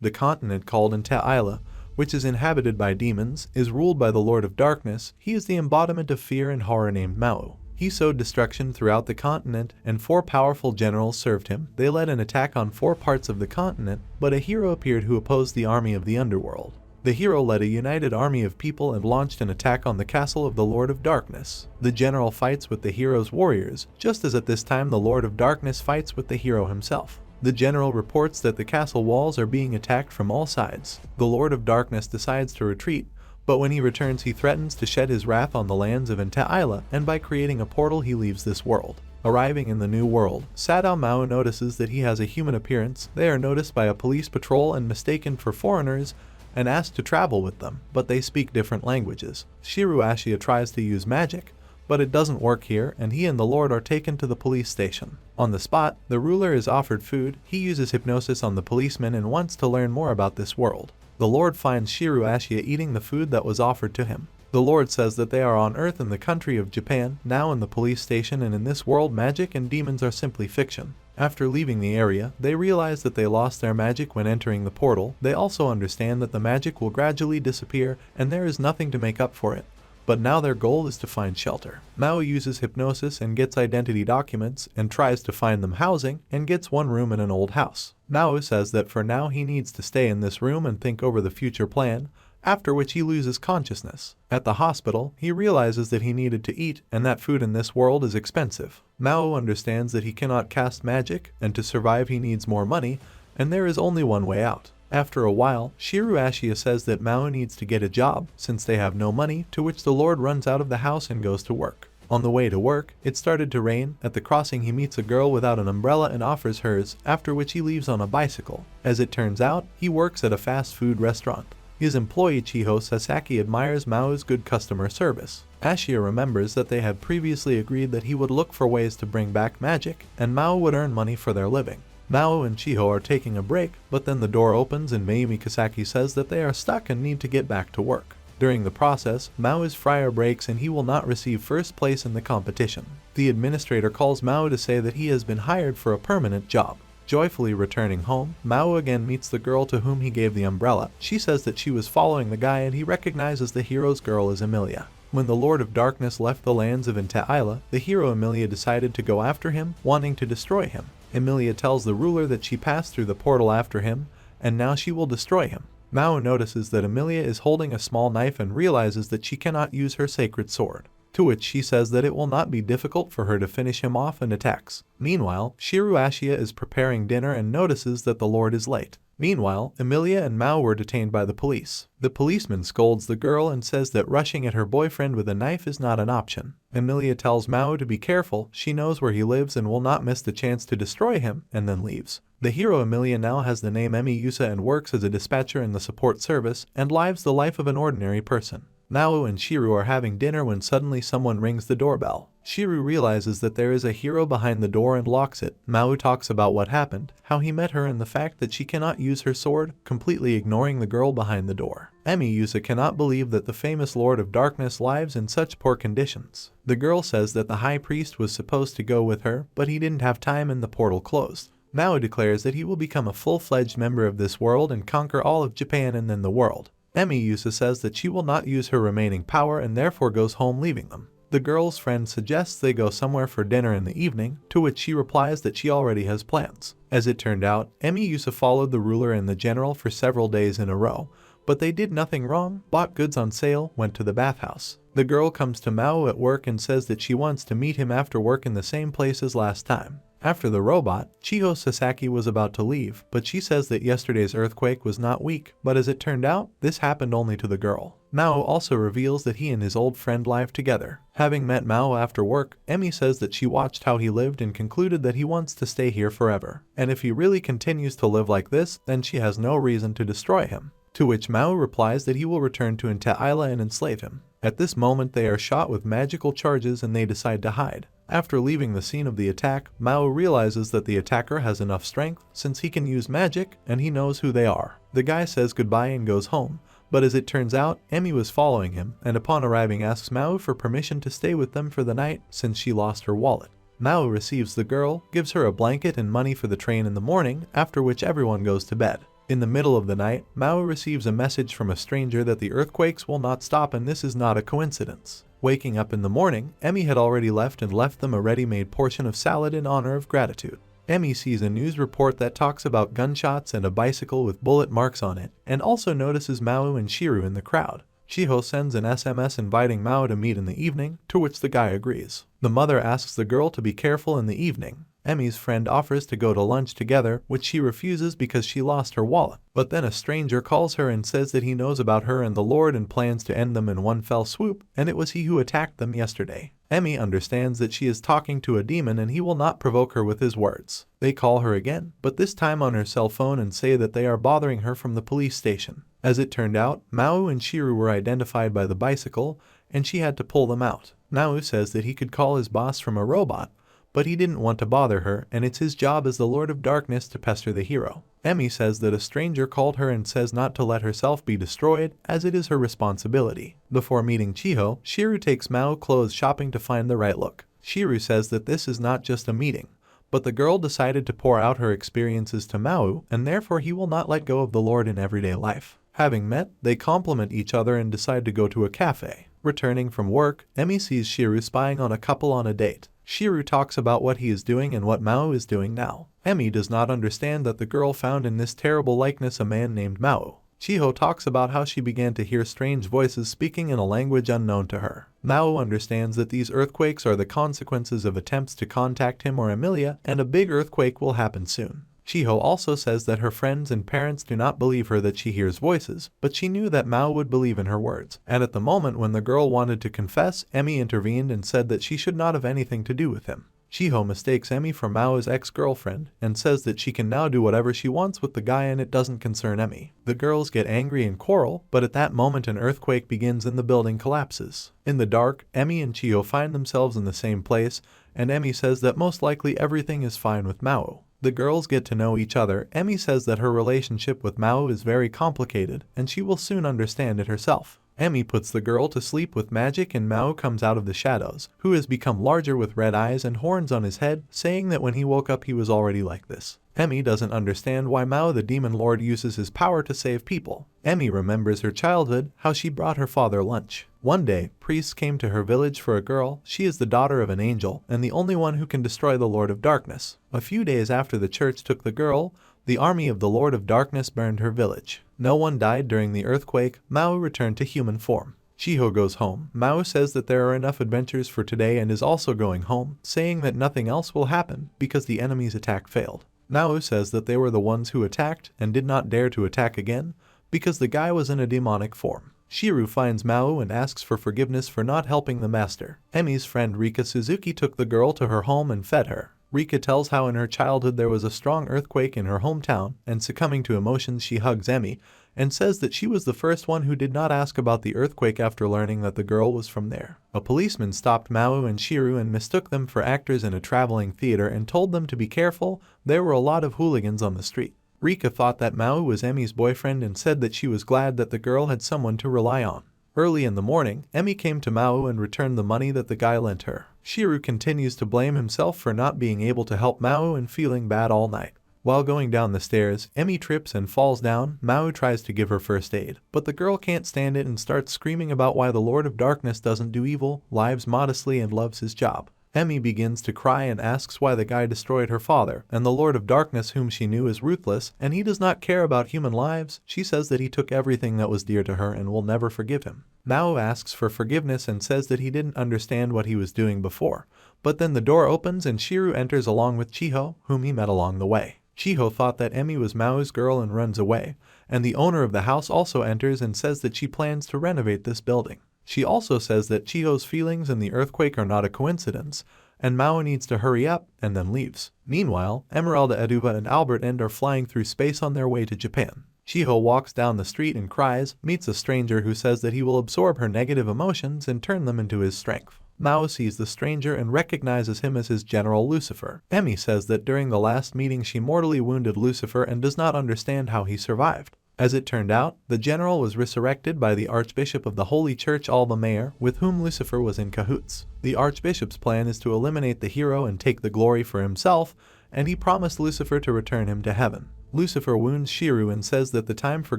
The continent called Emilia, which is inhabited by demons, is ruled by the Lord of Darkness. He is the embodiment of fear and horror named Maou. He sowed destruction throughout the continent, and 4 powerful generals served him. They led an attack on 4 parts of the continent, but a hero appeared who opposed the army of the underworld. The hero led a united army of people and launched an attack on the castle of the Lord of Darkness. The general fights with the hero's warriors, just as at this time the Lord of Darkness fights with the hero himself. The general reports that the castle walls are being attacked from all sides. The Lord of Darkness decides to retreat, but when he returns he threatens to shed his wrath on the lands of Emilia, and by creating a portal he leaves this world. Arriving in the new world, Sadao Maou notices that he has a human appearance. They are noticed by a police patrol and mistaken for foreigners, and asked to travel with them, but they speak different languages. Ryuuga tries to use magic, but it doesn't work here, and he and the Lord are taken to the police station. On the spot, the ruler is offered food. He uses hypnosis on the policeman and wants to learn more about this world. The Lord finds Ryuuga eating the food that was offered to him. The Lord says that they are on Earth in the country of Japan, now in the police station, and in this world magic and demons are simply fiction. After leaving the area, they realize that they lost their magic when entering the portal. They also understand that the magic will gradually disappear and there is nothing to make up for it. But now their goal is to find shelter. Maou uses hypnosis and gets identity documents and tries to find them housing and gets one room in an old house. Maou says that for now he needs to stay in this room and think over the future plan, after which he loses consciousness. At the hospital, he realizes that he needed to eat and that food in this world is expensive. Maou understands that he cannot cast magic, and to survive he needs more money, and there is only one way out. After a while, Ryuuga says that Maou needs to get a job since they have no money, to which the Lord runs out of the house and goes to work. On the way to work, it started to rain. At the crossing he meets a girl without an umbrella and offers hers, after which he leaves on a bicycle. As it turns out, he works at a fast food restaurant. His employee Chiho Sasaki admires Maou's good customer service. Ashia remembers that they had previously agreed that he would look for ways to bring back magic, and Maou would earn money for their living. Maou and Chiho are taking a break, but then the door opens and Mayumi Kasaki says that they are stuck and need to get back to work. During the process, Maou's fryer breaks and he will not receive first place in the competition. The administrator calls Maou to say that he has been hired for a permanent job. Joyfully returning home, Maou again meets the girl to whom he gave the umbrella. She says that she was following the guy and he recognizes the hero's girl as Emilia. When the Lord of Darkness left the lands of Emilia, the hero Emilia decided to go after him, wanting to destroy him. Emilia tells the ruler that she passed through the portal after him, and now she will destroy him. Maou notices that Emilia is holding a small knife and realizes that she cannot use her sacred sword. To which she says that it will not be difficult for her to finish him off and attacks. Meanwhile, Ryuuga is preparing dinner and notices that the Lord is late. Meanwhile, Emilia and Maou were detained by the police. The policeman scolds the girl and says that rushing at her boyfriend with a knife is not an option. Emilia tells Maou to be careful, she knows where he lives and will not miss the chance to destroy him, and then leaves. The hero Emilia now has the name Emilia and works as a dispatcher in the support service, and lives the life of an ordinary person. Maou and Shiru are having dinner when suddenly someone rings the doorbell. Shiru realizes that there is a hero behind the door and locks it. Maou talks about what happened, how he met her and the fact that she cannot use her sword, completely ignoring the girl behind the door. Emilia cannot believe that the famous Lord of Darkness lives in such poor conditions. The girl says that the high priest was supposed to go with her, but he didn't have time and the portal closed. Maou declares that he will become a full-fledged member of this world and conquer all of Japan and then the world. Emilia says that she will not use her remaining power and therefore goes home leaving them. The girl's friend suggests they go somewhere for dinner in the evening, to which she replies that she already has plans. As it turned out, Emilia followed the ruler and the general for several days in a row, but they did nothing wrong, bought goods on sale, went to the bathhouse. The girl comes to Maou at work and says that she wants to meet him after work in the same place as last time. After the robot, Chiho Sasaki was about to leave, but she says that yesterday's earthquake was not weak, but as it turned out, this happened only to the girl. Maou also reveals that he and his old friend live together. Having met Maou after work, Emi says that she watched how he lived and concluded that he wants to stay here forever. And if he really continues to live like this, then she has no reason to destroy him. To which Maou replies that he will return to Emilia and enslave him. At this moment they are shot with magical charges and they decide to hide. After leaving the scene of the attack, Maou realizes that the attacker has enough strength since he can use magic and he knows who they are. The guy says goodbye and goes home, but as it turns out, Emi was following him and upon arriving asks Maou for permission to stay with them for the night since she lost her wallet. Maou receives the girl, gives her a blanket and money for the train in the morning, after which everyone goes to bed. In the middle of the night, Maou receives a message from a stranger that the earthquakes will not stop, and this is not a coincidence. Waking up in the morning, Emi had already left them a ready-made portion of salad in honor of gratitude. Emi sees a news report that talks about gunshots and a bicycle with bullet marks on it, and also notices Maou and Shiru in the crowd. Chiho sends an SMS inviting Maou to meet in the evening, to which the guy agrees. The mother asks the girl to be careful in the evening. Emi's friend offers to go to lunch together, which she refuses because she lost her wallet. But then a stranger calls her and says that he knows about her and the Lord and plans to end them in one fell swoop, and it was he who attacked them yesterday. Emi understands that she is talking to a demon and he will not provoke her with his words. They call her again, but this time on her cell phone, and say that they are bothering her from the police station. As it turned out, Maou and Shiru were identified by the bicycle, and she had to pull them out. Maou says that he could call his boss from a robot, but he didn't want to bother her, and it's his job as the Lord of Darkness to pester the hero. Emi says that a stranger called her and says not to let herself be destroyed, as it is her responsibility. Before meeting Chiho, Shiru takes Maou clothes shopping to find the right look. Shiru says that this is not just a meeting, but the girl decided to pour out her experiences to Maou, and therefore he will not let go of the Lord in everyday life. Having met, they compliment each other and decide to go to a cafe. Returning from work, Emi sees Shiru spying on a couple on a date. Shiru talks about what he is doing and what Maou is doing now. Emi does not understand that the girl found in this terrible likeness a man named Maou. Chiho talks about how she began to hear strange voices speaking in a language unknown to her. Maou understands that these earthquakes are the consequences of attempts to contact him or Emilia, and a big earthquake will happen soon. Chiho also says that her friends and parents do not believe her that she hears voices, but she knew that Maou would believe in her words. And at the moment when the girl wanted to confess, Emi intervened and said that she should not have anything to do with him. Chiho mistakes Emi for Mao's ex-girlfriend and says that she can now do whatever she wants with the guy and it doesn't concern Emi. The girls get angry and quarrel, but at that moment an earthquake begins and the building collapses. In the dark, Emi and Chiho find themselves in the same place, and Emi says that most likely everything is fine with Maou. The girls get to know each other. Emi says that her relationship with Maou is very complicated, and she will soon understand it herself. Emi puts the girl to sleep with magic and Maou comes out of the shadows, who has become larger with red eyes and horns on his head, saying that when he woke up he was already like this. Emi doesn't understand why Maou the demon lord uses his power to save people. Emi remembers her childhood, how she brought her father lunch. One day, priests came to her village for a girl. She is the daughter of an angel and the only one who can destroy the Lord of Darkness. A few days after the church took the girl, the army of the Lord of Darkness burned her village. No one died during the earthquake. Maou returned to human form. Chiho goes home. Maou says that there are enough adventures for today and is also going home, saying that nothing else will happen because the enemy's attack failed. Maou says that they were the ones who attacked and did not dare to attack again because the guy was in a demonic form. Shiru finds Maou and asks for forgiveness for not helping the master. Emi's friend Rika Suzuki took the girl to her home and fed her. Rika tells how in her childhood there was a strong earthquake in her hometown, and succumbing to emotions she hugs Emi and says that she was the first one who did not ask about the earthquake after learning that the girl was from there. A policeman stopped Maou and Shiru and mistook them for actors in a traveling theater and told them to be careful. There were a lot of hooligans on the street. Rika thought that Maou was Emi's boyfriend and said that she was glad that the girl had someone to rely on. Early in the morning, Emi came to Maou and returned the money that the guy lent her. Shiru continues to blame himself for not being able to help Maou and feeling bad all night. While going down the stairs, Emi trips and falls down. Maou tries to give her first aid, but the girl can't stand it and starts screaming about why the Lord of Darkness doesn't do evil, lives modestly and loves his job. Emi begins to cry and asks why the guy destroyed her father, and the Lord of Darkness, whom she knew, is ruthless, and he does not care about human lives. She says that he took everything that was dear to her and will never forgive him. Maou asks for forgiveness and says that he didn't understand what he was doing before, but then the door opens and Shiru enters along with Chiho, whom he met along the way. Chiho thought that Emi was Maou's girl and runs away, and the owner of the house also enters and says that she plans to renovate this building. She also says that Chiho's feelings in the earthquake are not a coincidence, and Maou needs to hurry up, and then leaves. Meanwhile, Emeralda, Eduba, and Albert End are flying through space on their way to Japan. Chiho walks down the street and cries, meets a stranger who says that he will absorb her negative emotions and turn them into his strength. Maou sees the stranger and recognizes him as his general Lucifer. Emi says that during the last meeting she mortally wounded Lucifer and does not understand how he survived. As it turned out, the general was resurrected by the Archbishop of the Holy Church Alba Mayor, with whom Lucifer was in cahoots. The Archbishop's plan is to eliminate the hero and take the glory for himself, and he promised Lucifer to return him to heaven. Lucifer wounds Shiru and says that the time for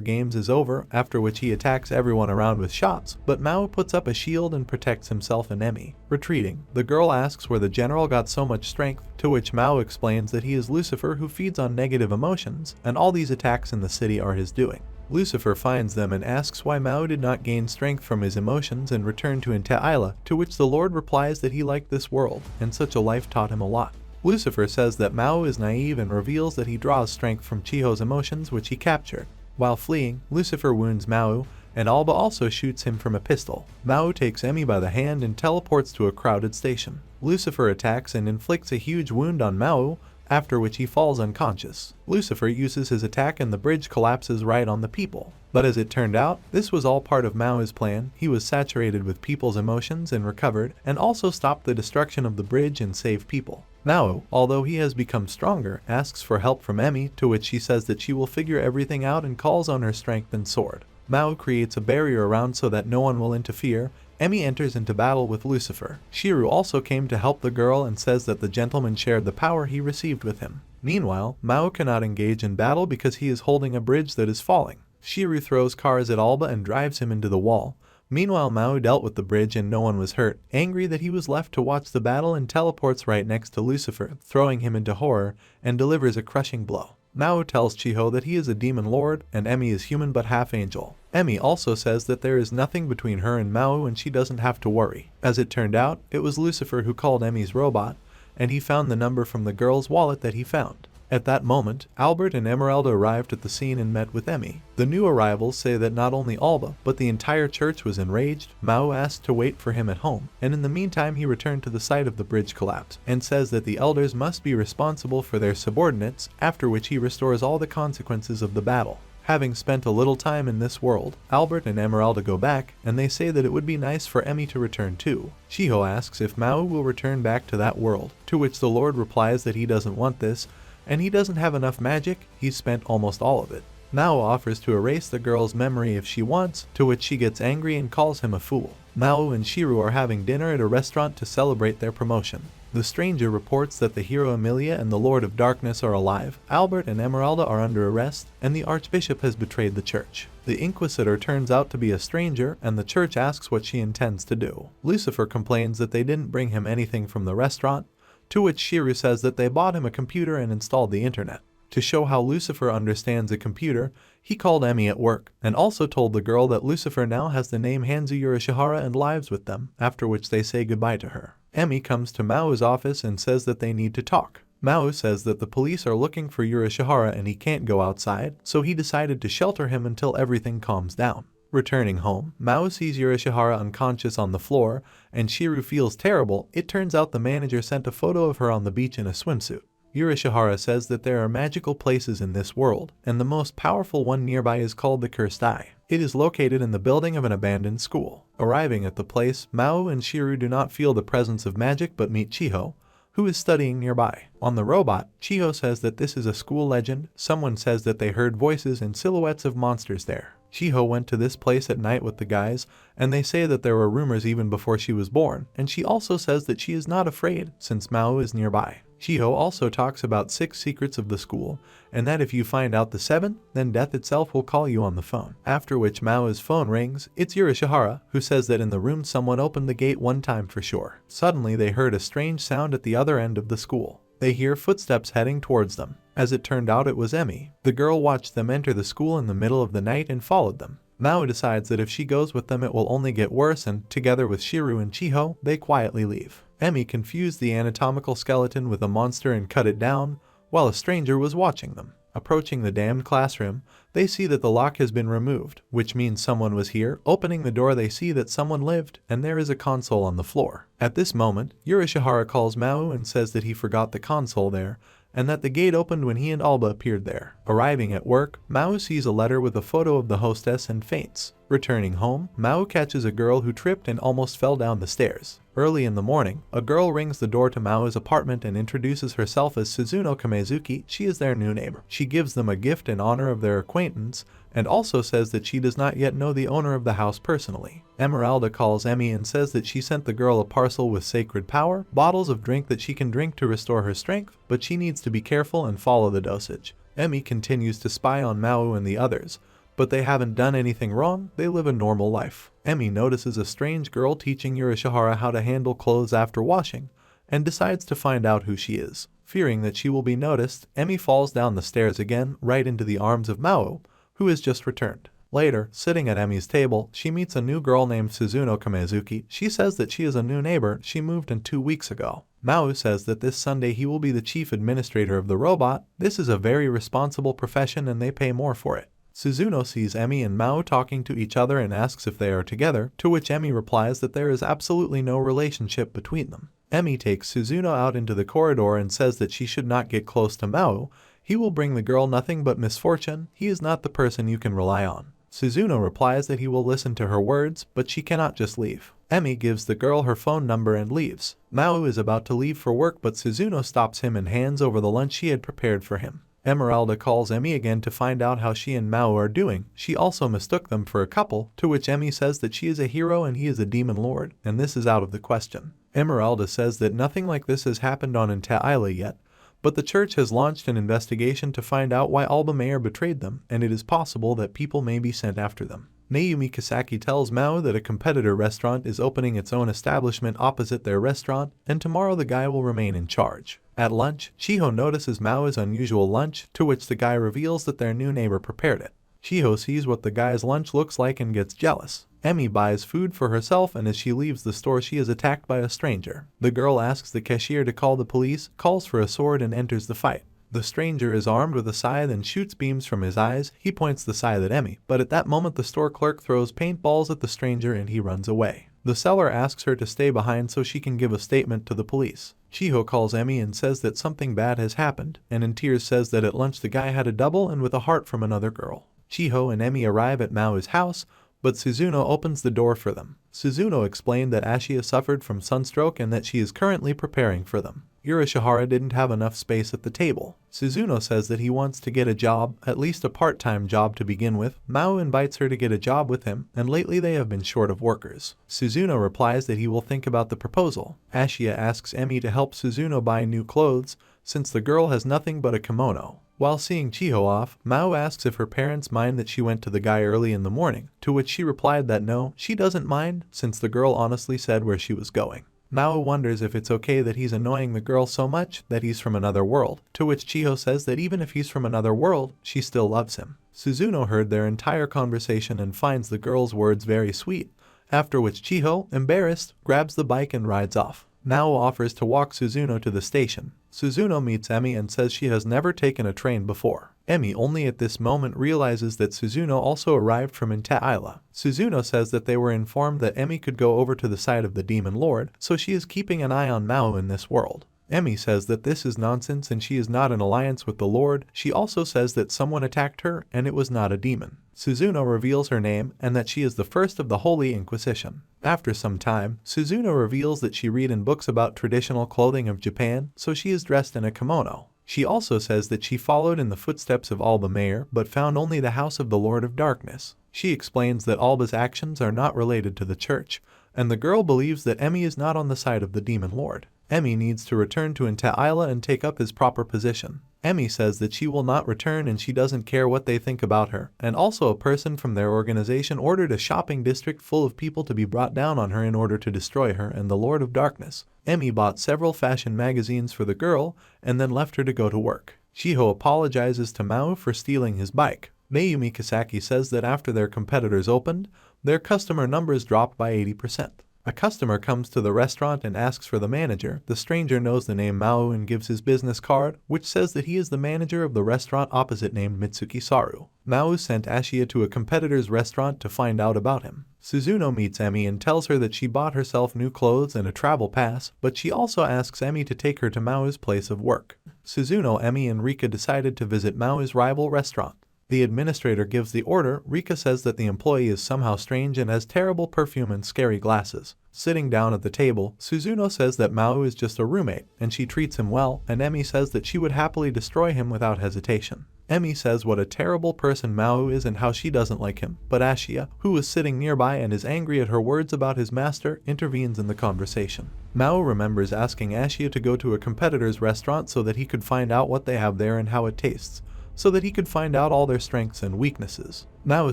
games is over, after which he attacks everyone around with shots, but Mao puts up a shield and protects himself and Emi. Retreating, the girl asks where the general got so much strength, to which Mao explains that he is Lucifer who feeds on negative emotions, and all these attacks in the city are his doing. Lucifer finds them and asks why Mao did not gain strength from his emotions and return to Isla, to which the Lord replies that he liked this world, and such a life taught him a lot. Lucifer says that Mao is naive and reveals that he draws strength from Chiho's emotions which he captured. While fleeing, Lucifer wounds Mao, and Alba also shoots him from a pistol. Mao takes Emi by the hand and teleports to a crowded station. Lucifer attacks and inflicts a huge wound on Mao, after which he falls unconscious. Lucifer uses his attack and the bridge collapses right on the people. But as it turned out, this was all part of Mao's plan. He was saturated with people's emotions and recovered, and also stopped the destruction of the bridge and saved people. Mao, although he has become stronger, asks for help from Emi, to which she says that she will figure everything out and calls on her strength and sword. Mao creates a barrier around so that no one will interfere. Emi enters into battle with Lucifer. Shiru also came to help the girl and says that the gentleman shared the power he received with him. Meanwhile, Mao cannot engage in battle because he is holding a bridge that is falling. Shiru throws cars at Alba and drives him into the wall. Meanwhile, Mao dealt with the bridge and no one was hurt, angry that he was left to watch the battle, and teleports right next to Lucifer, throwing him into horror, and delivers a crushing blow. Mao tells Chiho that he is a demon lord and Emi is human but half angel. Emi also says that there is nothing between her and Mao and she doesn't have to worry. As it turned out, it was Lucifer who called Emi's robot, and he found the number from the girl's wallet that he found. At that moment, Albert and Emeralda arrived at the scene and met with Emi. The new arrivals say that not only Alba, but the entire church was enraged. Mao asked to wait for him at home, and in the meantime he returned to the site of the bridge collapse, and says that the elders must be responsible for their subordinates, after which he restores all the consequences of the battle. Having spent a little time in this world, Albert and Emeralda go back, and they say that it would be nice for Emi to return too. Chiho asks if Mao will return back to that world, to which the Lord replies that he doesn't want this, and he doesn't have enough magic. He's spent almost all of it. Mao offers to erase the girl's memory if she wants, to which she gets angry and calls him a fool. Mao and Shiru are having dinner at a restaurant to celebrate their promotion. The stranger reports that the hero Emilia and the Lord of Darkness are alive, Albert and Emeralda are under arrest, and the Archbishop has betrayed the church. The Inquisitor turns out to be a stranger, and the church asks what she intends to do. Lucifer complains that they didn't bring him anything from the restaurant, to which Shiru says that they bought him a computer and installed the internet. To show how Lucifer understands a computer, he called Emi at work, and also told the girl that Lucifer now has the name Hanzu Yurishihara and lives with them, after which they say goodbye to her. Emi comes to Mao's office and says that they need to talk. Mao says that the police are looking for Yurishihara and he can't go outside, so he decided to shelter him until everything calms down. Returning home, Mao sees Yurishihara unconscious on the floor, and Shiru feels terrible. It turns out the manager sent a photo of her on the beach in a swimsuit. Yurishihara says that there are magical places in this world, and the most powerful one nearby is called the Cursed Eye. It is located in the building of an abandoned school. Arriving at the place, Mao and Shiru do not feel the presence of magic but meet Chiho, who is studying nearby. On the robot, Chiho says that this is a school legend. Someone says that they heard voices and silhouettes of monsters there. Chiho went to this place at night with the guys, and they say that there were rumors even before she was born, and she also says that she is not afraid since Mao is nearby. Chiho also talks about 6 secrets of the school, and that if you find out the 7th, then death itself will call you on the phone. After which Mao's phone rings. It's Yurishihara, who says that in the room someone opened the gate one time for sure. Suddenly they heard a strange sound at the other end of the school. They hear footsteps heading towards them. As it turned out, it was Emi. The girl watched them enter the school in the middle of the night and followed them. Mao decides that if she goes with them it will only get worse, and together with Shiru and Chiho, they quietly leave. Emi confused the anatomical skeleton with a monster and cut it down, while a stranger was watching them. Approaching the damned classroom, they see that the lock has been removed, which means someone was here. Opening the door, they see that someone lived, and there is a console on the floor. At this moment, Yurishihara calls Mao and says that he forgot the console there, and that the gate opened when he and Alba appeared there. Arriving at work, Mao sees a letter with a photo of the hostess and faints. Returning home, Mao catches a girl who tripped and almost fell down the stairs. Early in the morning, a girl rings the door to Mao's apartment and introduces herself as Suzuno Kamezuki. She is their new neighbor. She gives them a gift in honor of their acquaintance, and also says that she does not yet know the owner of the house personally. Emeralda calls Emi and says that she sent the girl a parcel with sacred power, bottles of drink that she can drink to restore her strength, but she needs to be careful and follow the dosage. Emi continues to spy on Maou and the others, but they haven't done anything wrong, they live a normal life. Emi notices a strange girl teaching Urashihara how to handle clothes after washing, and decides to find out who she is. Fearing that she will be noticed, Emi falls down the stairs again, right into the arms of Maou, who has just returned. Later, sitting at Emi's table, she meets a new girl named Suzuno Kamezuki. She says that she is a new neighbor, she moved in 2 weeks ago. Maou says that this Sunday he will be the chief administrator of the robot. This is a very responsible profession and they pay more for it. Suzuno sees Emi and Maou talking to each other and asks if they are together, to which Emi replies that there is absolutely no relationship between them. Emi takes Suzuno out into the corridor and says that she should not get close to Maou. He will bring the girl nothing but misfortune, he is not the person you can rely on. Suzuno replies that he will listen to her words, but she cannot just leave. Emi gives the girl her phone number and leaves. Maou is about to leave for work but Suzuno stops him and hands over the lunch she had prepared for him. Esmeralda calls Emi again to find out how she and Maou are doing. She also mistook them for a couple, to which Emi says that she is a hero and he is a demon lord, and this is out of the question. Esmeralda says that nothing like this has happened on Hataraku yet, but the church has launched an investigation to find out why Alba Mayor betrayed them, and it is possible that people may be sent after them. Naomi Kisaki tells Maou that a competitor restaurant is opening its own establishment opposite their restaurant, and tomorrow the guy will remain in charge. At lunch, Chiho notices Maou's unusual lunch, to which the guy reveals that their new neighbor prepared it. Chiho sees what the guy's lunch looks like and gets jealous. Emi buys food for herself and as she leaves the store she is attacked by a stranger. The girl asks the cashier to call the police, calls for a sword and enters the fight. The stranger is armed with a scythe and shoots beams from his eyes. He points the scythe at Emi, but at that moment the store clerk throws paintballs at the stranger and he runs away. The seller asks her to stay behind so she can give a statement to the police. Chiho calls Emi and says that something bad has happened, and in tears says that at lunch the guy had a double and with a heart from another girl. Chiho and Emi arrive at Maou's house, but Suzuno opens the door for them. Suzuno explained that Ashia suffered from sunstroke and that she is currently preparing for them. Urashihara didn't have enough space at the table. Suzuno says that he wants to get a job, at least a part-time job to begin with. Maou invites her to get a job with him, and lately they have been short of workers. Suzuno replies that he will think about the proposal. Ashia asks Emi to help Suzuno buy new clothes, since the girl has nothing but a kimono. While seeing Chiho off, Maou asks if her parents mind that she went to the guy early in the morning, to which she replied that no, she doesn't mind, since the girl honestly said where she was going. Maou wonders if it's okay that he's annoying the girl so much that he's from another world, to which Chiho says that even if he's from another world, she still loves him. Suzuno heard their entire conversation and finds the girl's words very sweet, after which Chiho, embarrassed, grabs the bike and rides off. Maou offers to walk Suzuno to the station. Suzuno meets Emi and says she has never taken a train before. Emi only at this moment realizes that Suzuno also arrived from Hataraku. Suzuno says that they were informed that Emi could go over to the side of the Demon Lord, so she is keeping an eye on Maou in this world. Emi says that this is nonsense and she is not in alliance with the Lord. She also says that someone attacked her and it was not a demon. Suzuno reveals her name and that she is the first of the Holy Inquisition. After some time, Suzuno reveals that she read in books about traditional clothing of Japan, so she is dressed in a kimono. She also says that she followed in the footsteps of Alba Mayor but found only the house of the Lord of Darkness. She explains that Alba's actions are not related to the church, and the girl believes that Emi is not on the side of the Demon Lord. Emi needs to return to Hataraku and take up his proper position. Emi says that she will not return and she doesn't care what they think about her, and also a person from their organization ordered a shopping district full of people to be brought down on her in order to destroy her and the Lord of Darkness. Emi bought several fashion magazines for the girl and then left her to go to work. Chiho apologizes to Maou for stealing his bike. Mayumi Kisaki says that after their competitors opened, their customer numbers dropped by 80%. A customer comes to the restaurant and asks for the manager. The stranger knows the name Maou and gives his business card, which says that he is the manager of the restaurant opposite named Mitsuki Saru. Maou sent Ashia to a competitor's restaurant to find out about him. Suzuno meets Emi and tells her that she bought herself new clothes and a travel pass, but she also asks Emi to take her to Maou's place of work. Suzuno, Emi, and Rika decided to visit Maou's rival restaurant. The administrator gives the order. Rika says that the employee is somehow strange and has terrible perfume and scary glasses. Sitting down at the table, Suzuno says that Maou is just a roommate, and she treats him well, and Emi says that she would happily destroy him without hesitation. Emi says what a terrible person Maou is and how she doesn't like him, but Ashia, who is sitting nearby and is angry at her words about his master, intervenes in the conversation. Maou remembers asking Ashia to go to a competitor's restaurant so that he could find out what they have there and how it tastes. so that he could find out all their strengths and weaknesses. Maou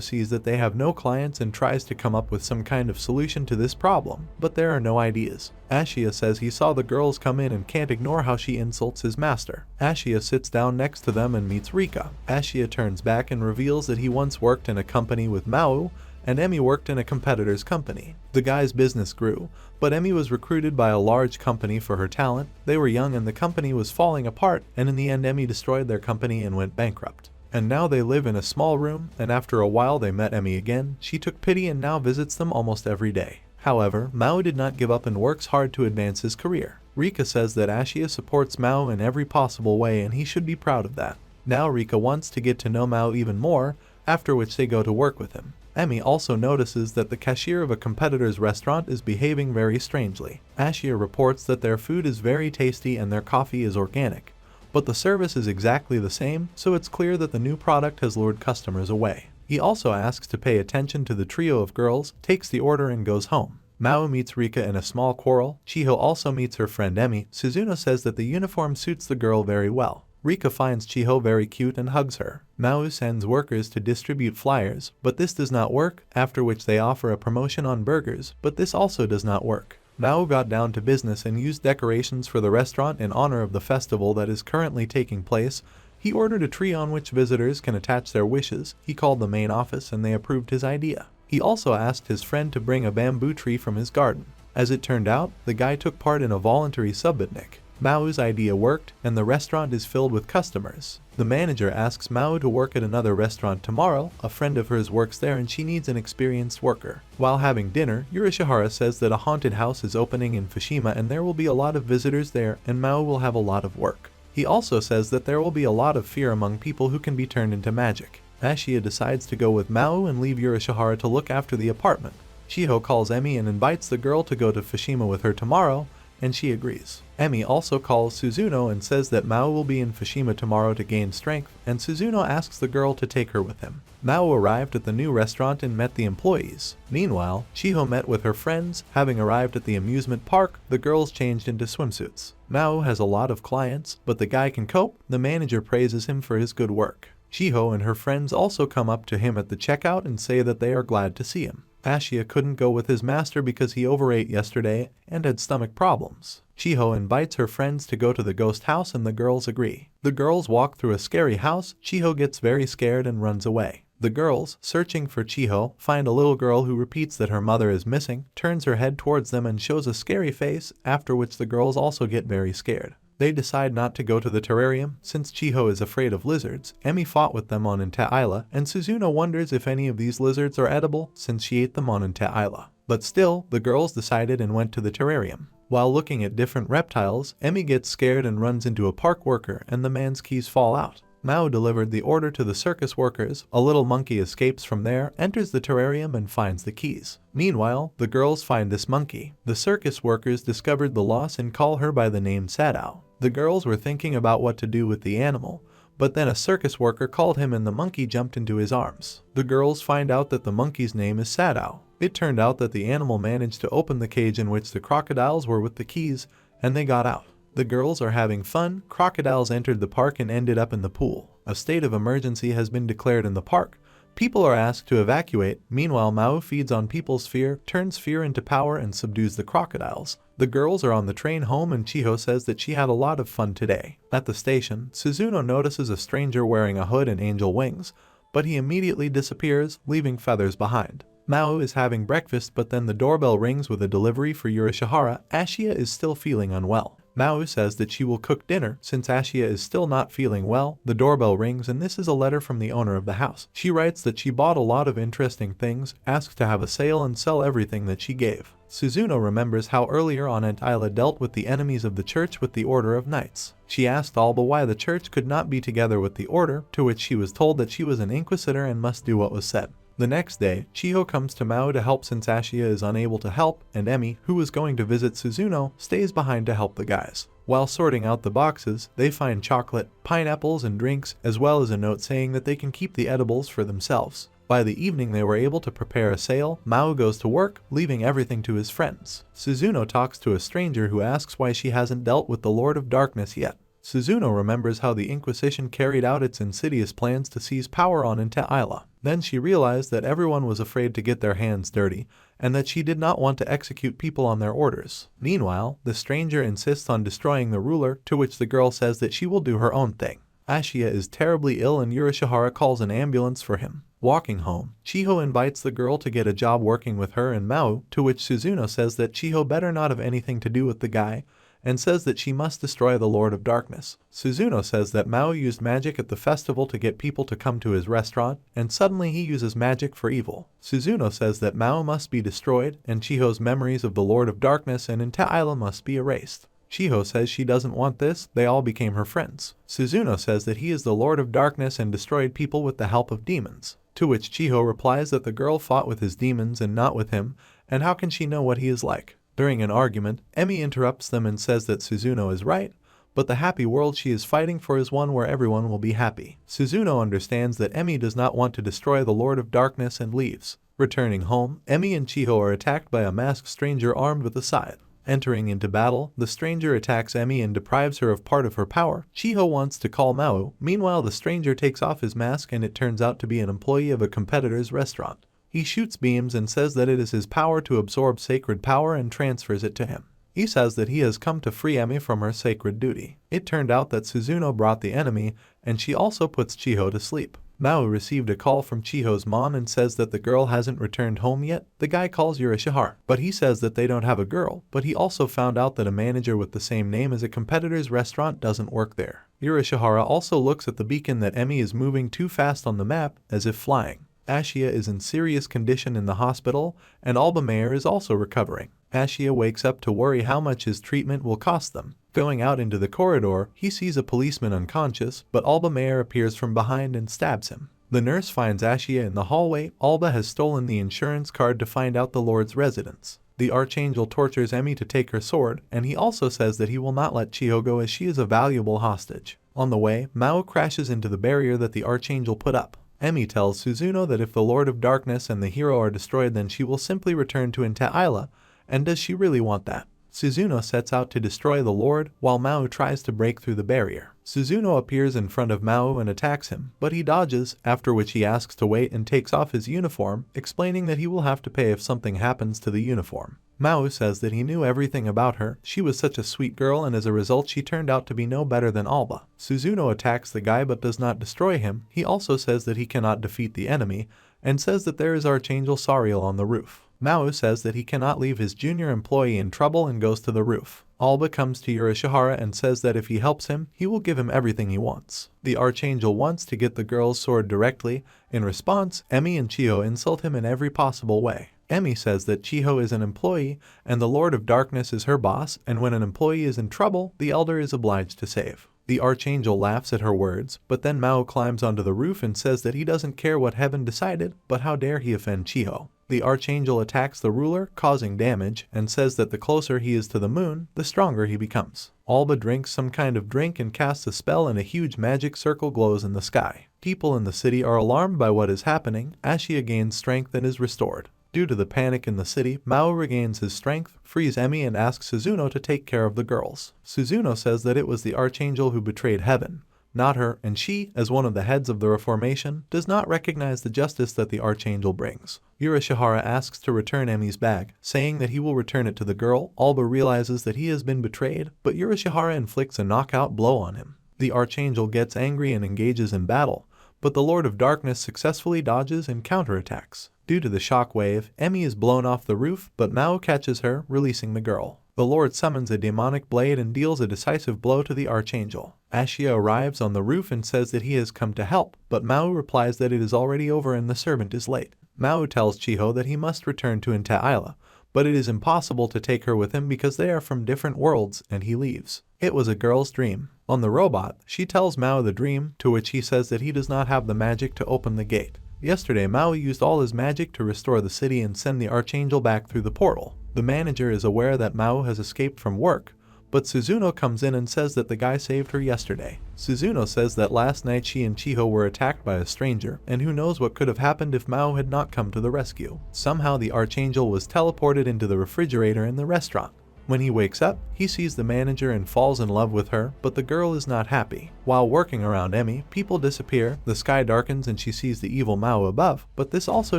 sees that they have no clients and tries to come up with some kind of solution to this problem, but there are no ideas. Ashia says he saw the girls come in and can't ignore how she insults his master. Ashia sits down next to them and meets Rika. Ashia turns back and reveals that he once worked in a company with Maou, and Emi worked in a competitor's company. The guy's business grew, but Emi was recruited by a large company for her talent. They were young and the company was falling apart, and in the end Emi destroyed their company and went bankrupt. And now they live in a small room, and after a while they met Emi again. She took pity and now visits them almost every day. However, Maou did not give up and works hard to advance his career. Rika says that Ashia supports Maou in every possible way and he should be proud of that. Now Rika wants to get to know Maou even more, after which they go to work with him. Emi also notices that the cashier of a competitor's restaurant is behaving very strangely. Ashia reports that their food is very tasty and their coffee is organic, but the service is exactly the same, so it's clear that the new product has lured customers away. He also asks to pay attention to the trio of girls, takes the order and goes home. Maou meets Rika in a small quarrel. Chiho also meets her friend Emi. Suzuno says that the uniform suits the girl very well. Rika finds Chiho very cute and hugs her. Maou sends workers to distribute flyers, but this does not work, after which they offer a promotion on burgers, but this also does not work. Maou got down to business and used decorations for the restaurant in honor of the festival that is currently taking place. He ordered a tree on which visitors can attach their wishes. He called the main office and they approved his idea. He also asked his friend to bring a bamboo tree from his garden. As it turned out, the guy took part in a voluntary subpicnic. Maou's idea worked, and the restaurant is filled with customers. The manager asks Maou to work at another restaurant tomorrow. A friend of hers works there and she needs an experienced worker. While having dinner, Yurishihara says that a haunted house is opening in Fushima and there will be a lot of visitors there and Maou will have a lot of work. He also says that there will be a lot of fear among people who can be turned into magic. Ashia decides to go with Maou and leave Yurishihara to look after the apartment. Chiho calls Emi and invites the girl to go to Fushima with her tomorrow, and she agrees. Emi also calls Suzuno and says that Maou will be in Fushima tomorrow to gain strength, and Suzuno asks the girl to take her with him. Maou arrived at the new restaurant and met the employees. Meanwhile, Chiho met with her friends. Having arrived at the amusement park, the girls changed into swimsuits. Maou has a lot of clients, but the guy can cope. The manager praises him for his good work. Chiho and her friends also come up to him at the checkout and say that they are glad to see him. Ashia couldn't go with his master because he overate yesterday and had stomach problems. Chiho invites her friends to go to the ghost house and the girls agree. The girls walk through a scary house. Chiho gets very scared and runs away. The girls, searching for Chiho, find a little girl who repeats that her mother is missing, turns her head towards them and shows a scary face, after which the girls also get very scared. They decide not to go to the terrarium, since Chiho is afraid of lizards. Emi fought with them on Inte Isla, and Suzuno wonders if any of these lizards are edible, since she ate them on Inte Isla. But still, the girls decided and went to the terrarium. While looking at different reptiles, Emi gets scared and runs into a park worker, and the man's keys fall out. Maou delivered the order to the circus workers. A little monkey escapes from there, enters the terrarium and finds the keys. Meanwhile, the girls find this monkey. The circus workers discovered the loss and call her by the name Sadao. The girls were thinking about what to do with the animal, but then a circus worker called him and the monkey jumped into his arms. The girls find out that the monkey's name is Sadao. It turned out that the animal managed to open the cage in which the crocodiles were with the keys, and they got out. The girls are having fun. Crocodiles entered the park and ended up in the pool. A state of emergency has been declared in the park. People are asked to evacuate. Meanwhile, Maou feeds on people's fear, turns fear into power and subdues the crocodiles. The girls are on the train home and Chiho says that she had a lot of fun today. At the station, Suzuno notices a stranger wearing a hood and angel wings, but he immediately disappears, leaving feathers behind. Maou is having breakfast, but then the doorbell rings with a delivery for Yurishihara. Ashia is still feeling unwell. Maou says that she will cook dinner. Since Ashia is still not feeling well, the doorbell rings and this is a letter from the owner of the house. She writes that she bought a lot of interesting things, asks to have a sale and sell everything that she gave. Suzuno remembers how earlier on Aunt Isla dealt with the enemies of the church with the Order of Knights. She asked Alba why the church could not be together with the order, to which she was told that she was an inquisitor and must do what was said. The next day, Chiho comes to Maou to help since Ashia is unable to help, and Emi, who was going to visit Suzuno, stays behind to help the guys. While sorting out the boxes, they find chocolate, pineapples, and drinks, as well as a note saying that they can keep the edibles for themselves. By the evening they were able to prepare a sale. Maou goes to work, leaving everything to his friends. Suzuno talks to a stranger who asks why she hasn't dealt with the Lord of Darkness yet. Suzuno remembers how the Inquisition carried out its insidious plans to seize power on Isla. Then she realized that everyone was afraid to get their hands dirty, and that she did not want to execute people on their orders. Meanwhile, the stranger insists on destroying the ruler, to which the girl says that she will do her own thing. Ashia is terribly ill and Urashihara calls an ambulance for him. Walking home, Chiho invites the girl to get a job working with her and Maou, to which Suzuno says that Chiho better not have anything to do with the guy, and says that she must destroy the Lord of Darkness. Suzuno says that Maou used magic at the festival to get people to come to his restaurant, and suddenly he uses magic for evil. Suzuno says that Maou must be destroyed, and Chiho's memories of the Lord of Darkness and Isla must be erased. Chiho says she doesn't want this, they all became her friends. Suzuno says that he is the Lord of Darkness and destroyed people with the help of demons. To which Chiho replies that the girl fought with his demons and not with him, and how can she know what he is like? During an argument, Emi interrupts them and says that Suzuno is right, but the happy world she is fighting for is one where everyone will be happy. Suzuno understands that Emi does not want to destroy the Lord of Darkness and leaves. Returning home, Emi and Chiho are attacked by a masked stranger armed with a scythe. Entering into battle, the stranger attacks Emi and deprives her of part of her power. Chiho wants to call Maou. Meanwhile, the stranger takes off his mask and it turns out to be an employee of a competitor's restaurant. He shoots beams and says that it is his power to absorb sacred power and transfers it to him. He says that he has come to free Emi from her sacred duty. It turned out that Suzuno brought the enemy, and she also puts Chiho to sleep. Maou received a call from Chiho's mom and says that the girl hasn't returned home yet. The guy calls Urashihara, but he says that they don't have a girl, but he also found out that a manager with the same name as a competitor's restaurant doesn't work there. Urashihara also looks at the beacon that Emi is moving too fast on the map, as if flying. Ashia is in serious condition in the hospital, and Alba Mayer is also recovering. Ashia wakes up to worry how much his treatment will cost them. Going out into the corridor, he sees a policeman unconscious, but Alba Mayer appears from behind and stabs him. The nurse finds Ashia in the hallway. Alba has stolen the insurance card to find out the Lord's residence. The Archangel tortures Emi to take her sword, and he also says that he will not let Chiho go as she is a valuable hostage. On the way, Maou crashes into the barrier that the Archangel put up. Emi tells Suzuno that if the Lord of Darkness and the hero are destroyed, then she will simply return to Isla, and does she really want that? Suzuno sets out to destroy the Lord, while Maou tries to break through the barrier. Suzuno appears in front of Maou and attacks him, but he dodges, after which he asks to wait and takes off his uniform, explaining that he will have to pay if something happens to the uniform. Maou says that he knew everything about her, she was such a sweet girl, and as a result she turned out to be no better than Alba. Suzuno attacks the guy but does not destroy him. He also says that he cannot defeat the enemy, and says that there is Archangel Sariel on the roof. Maou says that he cannot leave his junior employee in trouble and goes to the roof. Alba comes to Urashihara and says that if he helps him, he will give him everything he wants. The Archangel wants to get the girl's sword directly. In response, Emi and Chiho insult him in every possible way. Emi says that Chiho is an employee, and the Lord of Darkness is her boss, and when an employee is in trouble, the elder is obliged to save. The Archangel laughs at her words, but then Maou climbs onto the roof and says that he doesn't care what heaven decided, but how dare he offend Chiho. The Archangel attacks the ruler, causing damage, and says that the closer he is to the moon, the stronger he becomes. Alba drinks some kind of drink and casts a spell, and a huge magic circle glows in the sky. People in the city are alarmed by what is happening. Ashia gains strength and is restored. Due to the panic in the city, Maou regains his strength, frees Emi, and asks Suzuno to take care of the girls. Suzuno says that it was the Archangel who betrayed heaven, not her, and she, as one of the heads of the Reformation, does not recognize the justice that the Archangel brings. Urashihara asks to return Emi's bag, saying that he will return it to the girl. Alba realizes that he has been betrayed, but Urashihara inflicts a knockout blow on him. The Archangel gets angry and engages in battle, but the Lord of Darkness successfully dodges and counterattacks. Due to the shock wave, Emi is blown off the roof, but Maou catches her, releasing the girl. The Lord summons a demonic blade and deals a decisive blow to the Archangel. Ashia arrives on the roof and says that he has come to help, but Maou replies that it is already over and the servant is late. Maou tells Chiho that he must return to Isla, but it is impossible to take her with him because they are from different worlds, and he leaves. It was a girl's dream. On the robot, she tells Maou the dream, to which he says that he does not have the magic to open the gate. Yesterday, Maou used all his magic to restore the city and send the Archangel back through the portal. The manager is aware that Maou has escaped from work, but Suzuno comes in and says that the guy saved her yesterday. Suzuno says that last night she and Chiho were attacked by a stranger, and who knows what could have happened if Maou had not come to the rescue. Somehow the Archangel was teleported into the refrigerator in the restaurant. When he wakes up, he sees the manager and falls in love with her, but the girl is not happy. While working around Emi, people disappear, the sky darkens and she sees the evil Mao above, but this also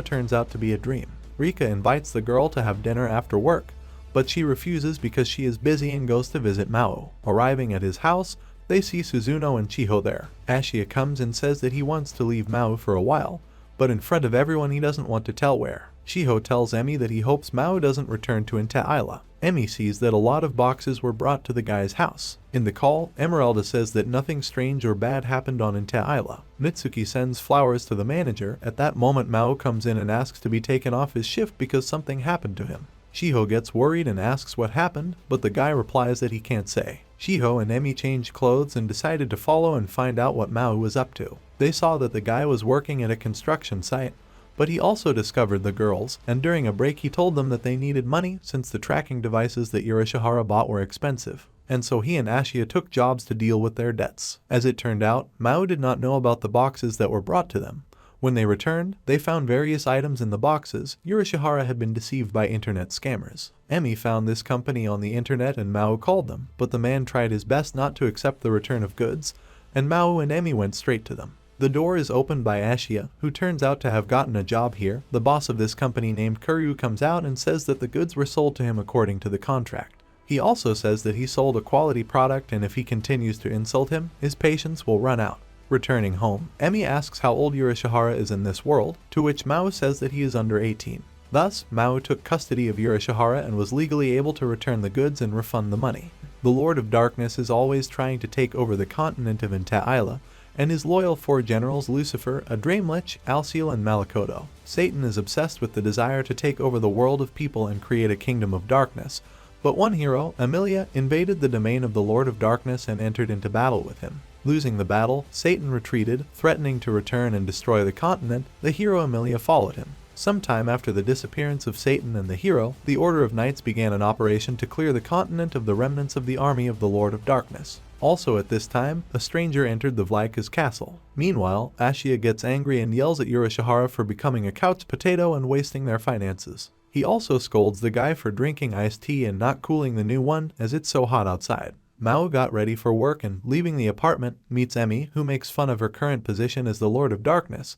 turns out to be a dream. Rika invites the girl to have dinner after work, but she refuses because she is busy and goes to visit Mao. Arriving at his house, they see Suzuno and Chiho there. Ashia comes and says that he wants to leave Mao for a while, but in front of everyone he doesn't want to tell where. Chiho tells Emi that he hopes Mao doesn't return to Isla. Emi sees that a lot of boxes were brought to the guy's house. In the call, Emeralda says that nothing strange or bad happened on Isla. Mitsuki sends flowers to the manager. At that moment Mao comes in and asks to be taken off his shift because something happened to him. Chiho gets worried and asks what happened, but the guy replies that he can't say. Chiho and Emi changed clothes and decided to follow and find out what Mao was up to. They saw that the guy was working at a construction site, but he also discovered the girls, and during a break he told them that they needed money since the tracking devices that Yurishihara bought were expensive, and so he and Ashia took jobs to deal with their debts. As it turned out, Mao did not know about the boxes that were brought to them. When they returned, they found various items in the boxes. Yurishihara had been deceived by internet scammers. Emi found this company on the internet and Mao called them, but the man tried his best not to accept the return of goods, and Mao and Emi went straight to them. The door is opened by Ashia, who turns out to have gotten a job here. The boss of this company named Kuryu comes out and says that the goods were sold to him according to the contract. He also says that he sold a quality product and if he continues to insult him, his patience will run out. Returning home, Emi asks how old Yurishihara is in this world, to which Mao says that he is under 18. Thus, Mao took custody of Yurishihara and was legally able to return the goods and refund the money. The Lord of Darkness is always trying to take over the continent of Isla, and his loyal four generals Lucifer, Adramlich, Alciel, and Malakoto. Satan is obsessed with the desire to take over the world of people and create a kingdom of darkness, but one hero, Emilia, invaded the domain of the Lord of Darkness and entered into battle with him. Losing the battle, Satan retreated, threatening to return and destroy the continent. The hero Emilia followed him. Sometime after the disappearance of Satan and the hero, the Order of Knights began an operation to clear the continent of the remnants of the army of the Lord of Darkness. Also at this time, a stranger entered the Vlaika's castle. Meanwhile, Ashia gets angry and yells at Yurishihara for becoming a couch potato and wasting their finances. He also scolds the guy for drinking iced tea and not cooling the new one as it's so hot outside. Mao got ready for work and, leaving the apartment, meets Emi, who makes fun of her current position as the Lord of Darkness.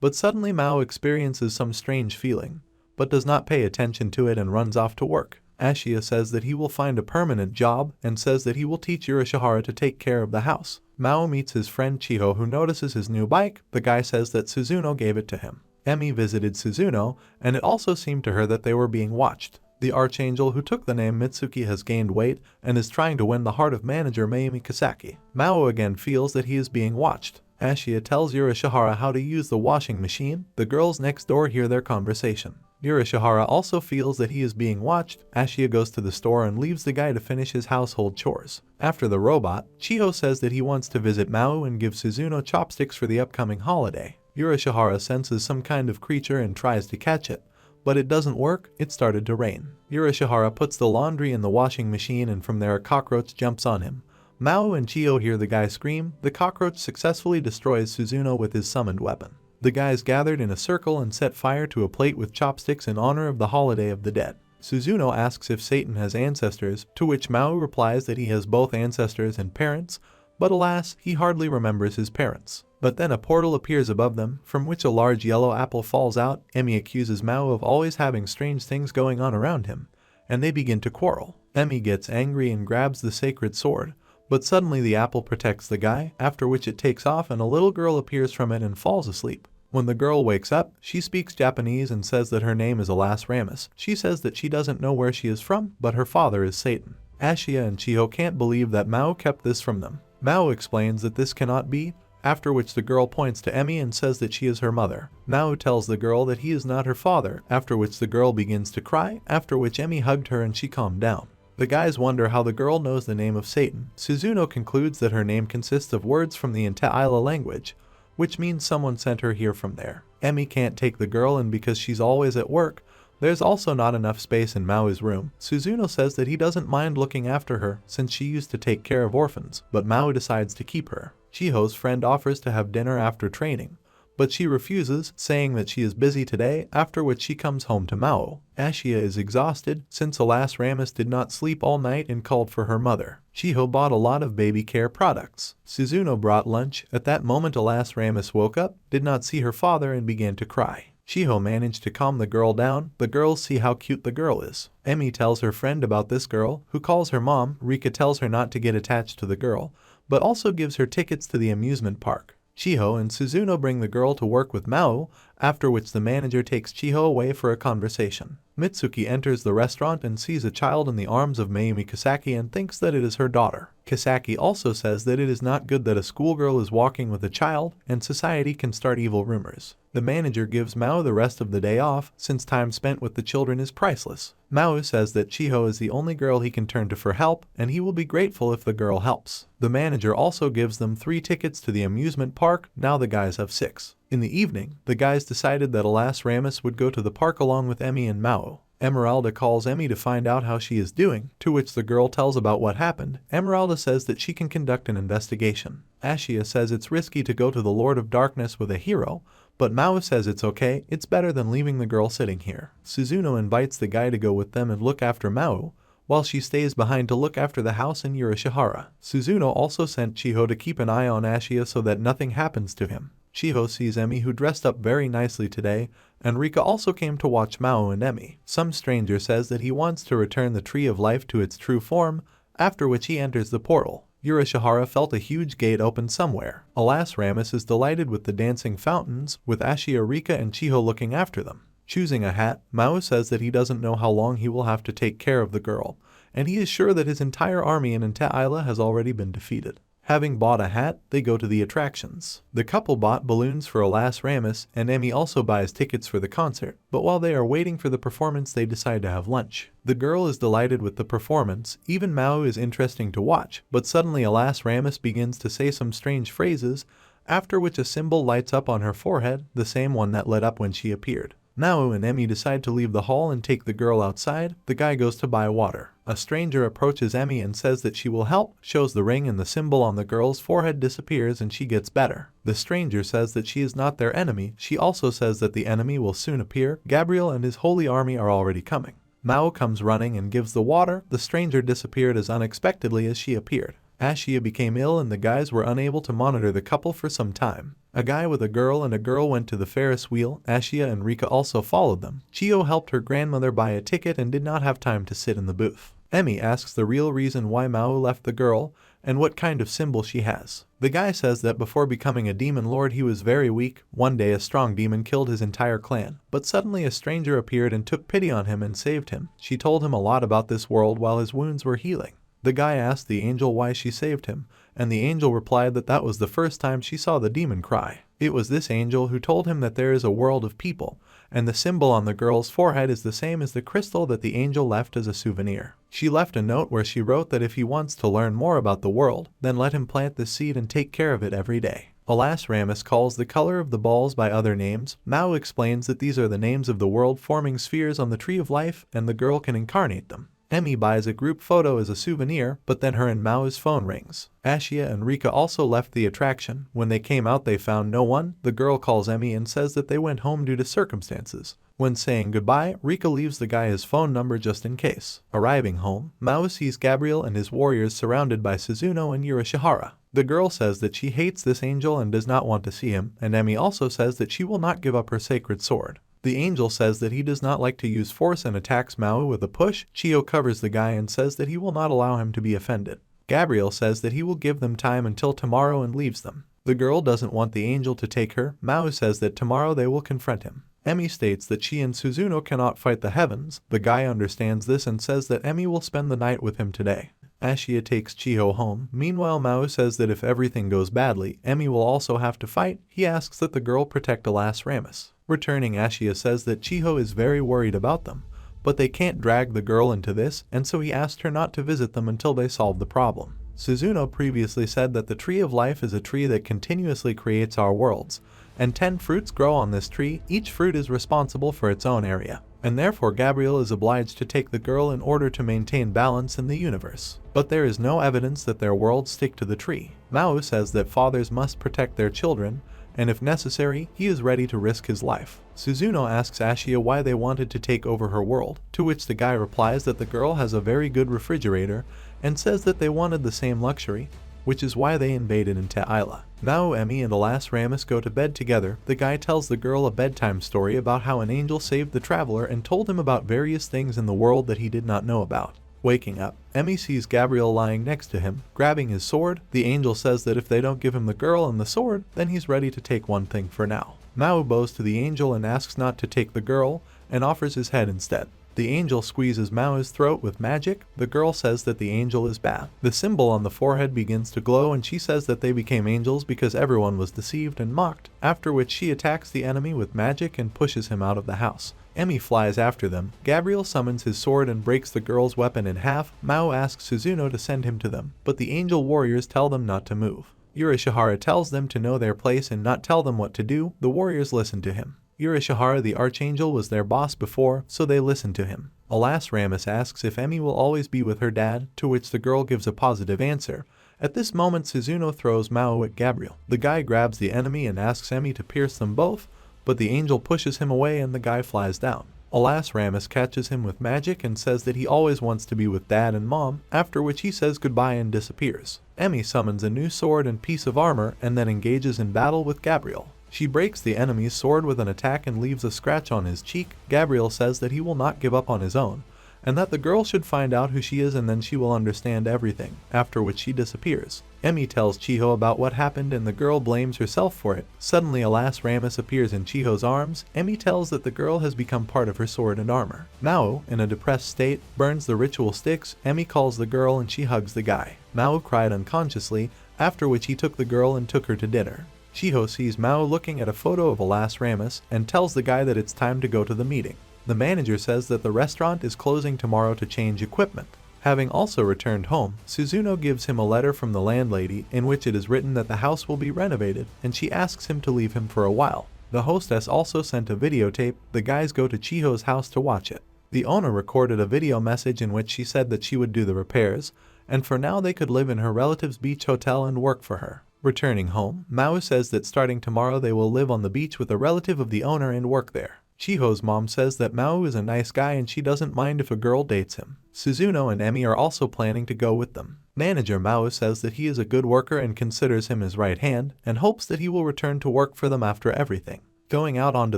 But suddenly Mao experiences some strange feeling, but does not pay attention to it and runs off to work. Ashia says that he will find a permanent job and says that he will teach Yurishihara to take care of the house. Mao meets his friend Chiho, who notices his new bike. The guy says that Suzuno gave it to him. Emi visited Suzuno, and it also seemed to her that they were being watched. The archangel who took the name Mitsuki has gained weight and is trying to win the heart of manager Mayumi Kasaki. Mao again feels that he is being watched. Ashia tells Yurishihara how to use the washing machine. The girls next door hear their conversation. Yurishihara also feels that he is being watched. Ashia goes to the store and leaves the guy to finish his household chores. After the robot, Chiho says that he wants to visit Mao and give Suzuno chopsticks for the upcoming holiday. Yurishihara senses some kind of creature and tries to catch it, but it doesn't work. It started to rain. Yurishihara puts the laundry in the washing machine and from there a cockroach jumps on him. Mao and Chiho hear the guy scream. The cockroach successfully destroys Suzuno with his summoned weapon. The guys gathered in a circle and set fire to a plate with chopsticks in honor of the holiday of the dead. Suzuno asks if Satan has ancestors, to which Mao replies that he has both ancestors and parents, but alas, he hardly remembers his parents. But then a portal appears above them, from which a large yellow apple falls out. Emi accuses Mao of always having strange things going on around him, and they begin to quarrel. Emi gets angry and grabs the sacred sword, but suddenly the apple protects the guy, after which it takes off and a little girl appears from it and falls asleep. When the girl wakes up, she speaks Japanese and says that her name is Alas Ramus. She says that she doesn't know where she is from, but her father is Satan. Ashia and Chiho can't believe that Mao kept this from them. Mao explains that this cannot be, after which the girl points to Emi and says that she is her mother. Mao tells the girl that he is not her father, after which the girl begins to cry, after which Emi hugged her and she calmed down. The guys wonder how the girl knows the name of Satan. Suzuno concludes that her name consists of words from the Intaila language, which means someone sent her here from there. Emi can't take the girl, and because she's always at work, there's also not enough space in Mao's room. Suzuno says that he doesn't mind looking after her since she used to take care of orphans, but Mao decides to keep her. Chiho's friend offers to have dinner after training, but she refuses, saying that she is busy today, after which she comes home to Maou. Ashia is exhausted, since alas Ramus did not sleep all night and called for her mother. Chiho bought a lot of baby care products. Suzuno brought lunch. At that moment alas Ramus woke up, did not see her father and began to cry. Chiho managed to calm the girl down. The girls see how cute the girl is. Emi tells her friend about this girl, who calls her mom. Rika tells her not to get attached to the girl, but also gives her tickets to the amusement park. Chiho and Suzuno bring the girl to work with Maou, after which the manager takes Chiho away for a conversation. Mitsuki enters the restaurant and sees a child in the arms of Mayumi Kisaki and thinks that it is her daughter. Kisaki also says that it is not good that a schoolgirl is walking with a child, and society can start evil rumors. The manager gives Maou the rest of the day off, since time spent with the children is priceless. Maou says that Chiho is the only girl he can turn to for help, and he will be grateful if the girl helps. The manager also gives them 3 tickets to the amusement park. Now the guys have 6. In the evening, the guys decided that alas Ramus would go to the park along with Emi and Maou. Emeralda calls Emi to find out how she is doing, to which the girl tells about what happened. Emeralda says that she can conduct an investigation. Ashia says it's risky to go to the Lord of Darkness with a hero, but Maou says it's okay, it's better than leaving the girl sitting here. Suzuno invites the guy to go with them and look after Maou, while she stays behind to look after the house in Yurishihara. Suzuno also sent Chiho to keep an eye on Ashia so that nothing happens to him. Chiho sees Emi, who dressed up very nicely today, and Rika also came to watch Maou and Emi. Some stranger says that he wants to return the Tree of Life to its true form, after which he enters the portal. Yurishihara felt a huge gate open somewhere. Alas Ramus is delighted with the dancing fountains, with Ashia, Rika and Chiho looking after them. Choosing a hat, Maou says that he doesn't know how long he will have to take care of the girl, and he is sure that his entire army in Ente-Isla has already been defeated. Having bought a hat, they go to the attractions. The couple bought balloons for alas Ramus, and Emi also buys tickets for the concert, but while they are waiting for the performance they decide to have lunch. The girl is delighted with the performance, even Maou is interesting to watch, but suddenly alas Ramus begins to say some strange phrases, after which a symbol lights up on her forehead, the same one that lit up when she appeared. Maou and Emi decide to leave the hall and take the girl outside. The guy goes to buy water. A stranger approaches Emi and says that she will help, shows the ring, and the symbol on the girl's forehead disappears and she gets better. The stranger says that she is not their enemy. She also says that the enemy will soon appear. Gabriel and his holy army are already coming. Maou comes running and gives the water. The stranger disappeared as unexpectedly as she appeared. Ashia became ill and the guys were unable to monitor the couple for some time. A guy with a girl and a girl went to the Ferris wheel. Ashia and Rika also followed them. Chiyo helped her grandmother buy a ticket and did not have time to sit in the booth. Emi asks the real reason why Maou left the girl and what kind of symbol she has. The guy says that before becoming a demon lord he was very weak. One day a strong demon killed his entire clan, but suddenly a stranger appeared and took pity on him and saved him. She told him a lot about this world while his wounds were healing. The guy asked the angel why she saved him, and the angel replied that that was the first time she saw the demon cry. It was this angel who told him that there is a world of people, and the symbol on the girl's forehead is the same as the crystal that the angel left as a souvenir. She left a note where she wrote that if he wants to learn more about the world, then let him plant the seed and take care of it every day. Alas Ramus calls the color of the balls by other names. Maou explains that these are the names of the world-forming spheres on the Tree of Life, and the girl can incarnate them. Emi buys a group photo as a souvenir, but then her and Mao's phone rings. Ashia and Rika also left the attraction. When they came out they found no one. The girl calls Emi and says that they went home due to circumstances. When saying goodbye, Rika leaves the guy his phone number just in case. Arriving home, Maou sees Gabriel and his warriors surrounded by Suzuno and Yurishihara. The girl says that she hates this angel and does not want to see him, and Emi also says that she will not give up her sacred sword. The angel says that he does not like to use force and attacks Maou with a push. Chiyo covers the guy and says that he will not allow him to be offended. Gabriel says that he will give them time until tomorrow and leaves them. The girl doesn't want the angel to take her. Maou says that tomorrow they will confront him. Emi states that she and Suzuno cannot fight the heavens. The guy understands this and says that Emi will spend the night with him today. Ashia takes Chiho home. Meanwhile, Maou says that if everything goes badly, Emi will also have to fight. He asks that the girl protect Alas Ramus. Returning, Ashia says that Chiho is very worried about them, but they can't drag the girl into this, and so he asked her not to visit them until they solve the problem. Suzuno previously said that the Tree of Life is a tree that continuously creates our worlds, and 10 fruits grow on this tree. Each fruit is responsible for its own area, and therefore Gabriel is obliged to take the girl in order to maintain balance in the universe. But there is no evidence that their worlds stick to the tree. Maou says that fathers must protect their children, and if necessary, he is ready to risk his life. Suzuno asks Ashia why they wanted to take over her world, to which the guy replies that the girl has a very good refrigerator and says that they wanted the same luxury, which is why they invaded into Isla. Now Emi and Alas Ramus go to bed together. The guy tells the girl a bedtime story about how an angel saved the traveler and told him about various things in the world that he did not know about. Waking up, Emi sees Gabriel lying next to him, grabbing his sword. The angel says that if they don't give him the girl and the sword, then he's ready to take one thing for now. Maou bows to the angel and asks not to take the girl, and offers his head instead. The angel squeezes Mao's throat with magic. The girl says that the angel is bad. The symbol on the forehead begins to glow and she says that they became angels because everyone was deceived and mocked, after which she attacks the enemy with magic and pushes him out of the house. Emi flies after them. Gabriel summons his sword and breaks the girl's weapon in half. Maou asks Suzuno to send him to them, but the angel warriors tell them not to move. Urashihara tells them to know their place and not tell them what to do. The warriors listen to him. Urashihara the Archangel was their boss before, so they listen to him. Alas Ramus asks if Emi will always be with her dad, to which the girl gives a positive answer. At this moment Suzuno throws Maou at Gabriel. The guy grabs the enemy and asks Emi to pierce them both, but the angel pushes him away and the guy flies down. Alas Ramus catches him with magic and says that he always wants to be with dad and mom, after which he says goodbye and disappears. Emi summons a new sword and piece of armor and then engages in battle with Gabriel. She breaks the enemy's sword with an attack and leaves a scratch on his cheek. Gabriel says that he will not give up on his own, and that the girl should find out who she is and then she will understand everything, after which she disappears. Emi tells Chiho about what happened and the girl blames herself for it. Suddenly Alas Ramus appears in Chiho's arms. Emi tells that the girl has become part of her sword and armor. Maou, in a depressed state, burns the ritual sticks. Emi calls the girl and she hugs the guy. Maou cried unconsciously, after which he took the girl and took her to dinner. Chiho sees Maou looking at a photo of Alas Ramus and tells the guy that it's time to go to the meeting. The manager says that the restaurant is closing tomorrow to change equipment. Having also returned home, Suzuno gives him a letter from the landlady in which it is written that the house will be renovated and she asks him to leave him for a while. The hostess also sent a videotape. The guys go to Chiho's house to watch it. The owner recorded a video message in which she said that she would do the repairs, and for now they could live in her relative's beach hotel and work for her. Returning home, Maou says that starting tomorrow they will live on the beach with a relative of the owner and work there. Chiho's mom says that Maou is a nice guy and she doesn't mind if a girl dates him. Suzuno and Emi are also planning to go with them. Manager Maou says that he is a good worker and considers him his right hand, and hopes that he will return to work for them after everything. Going out onto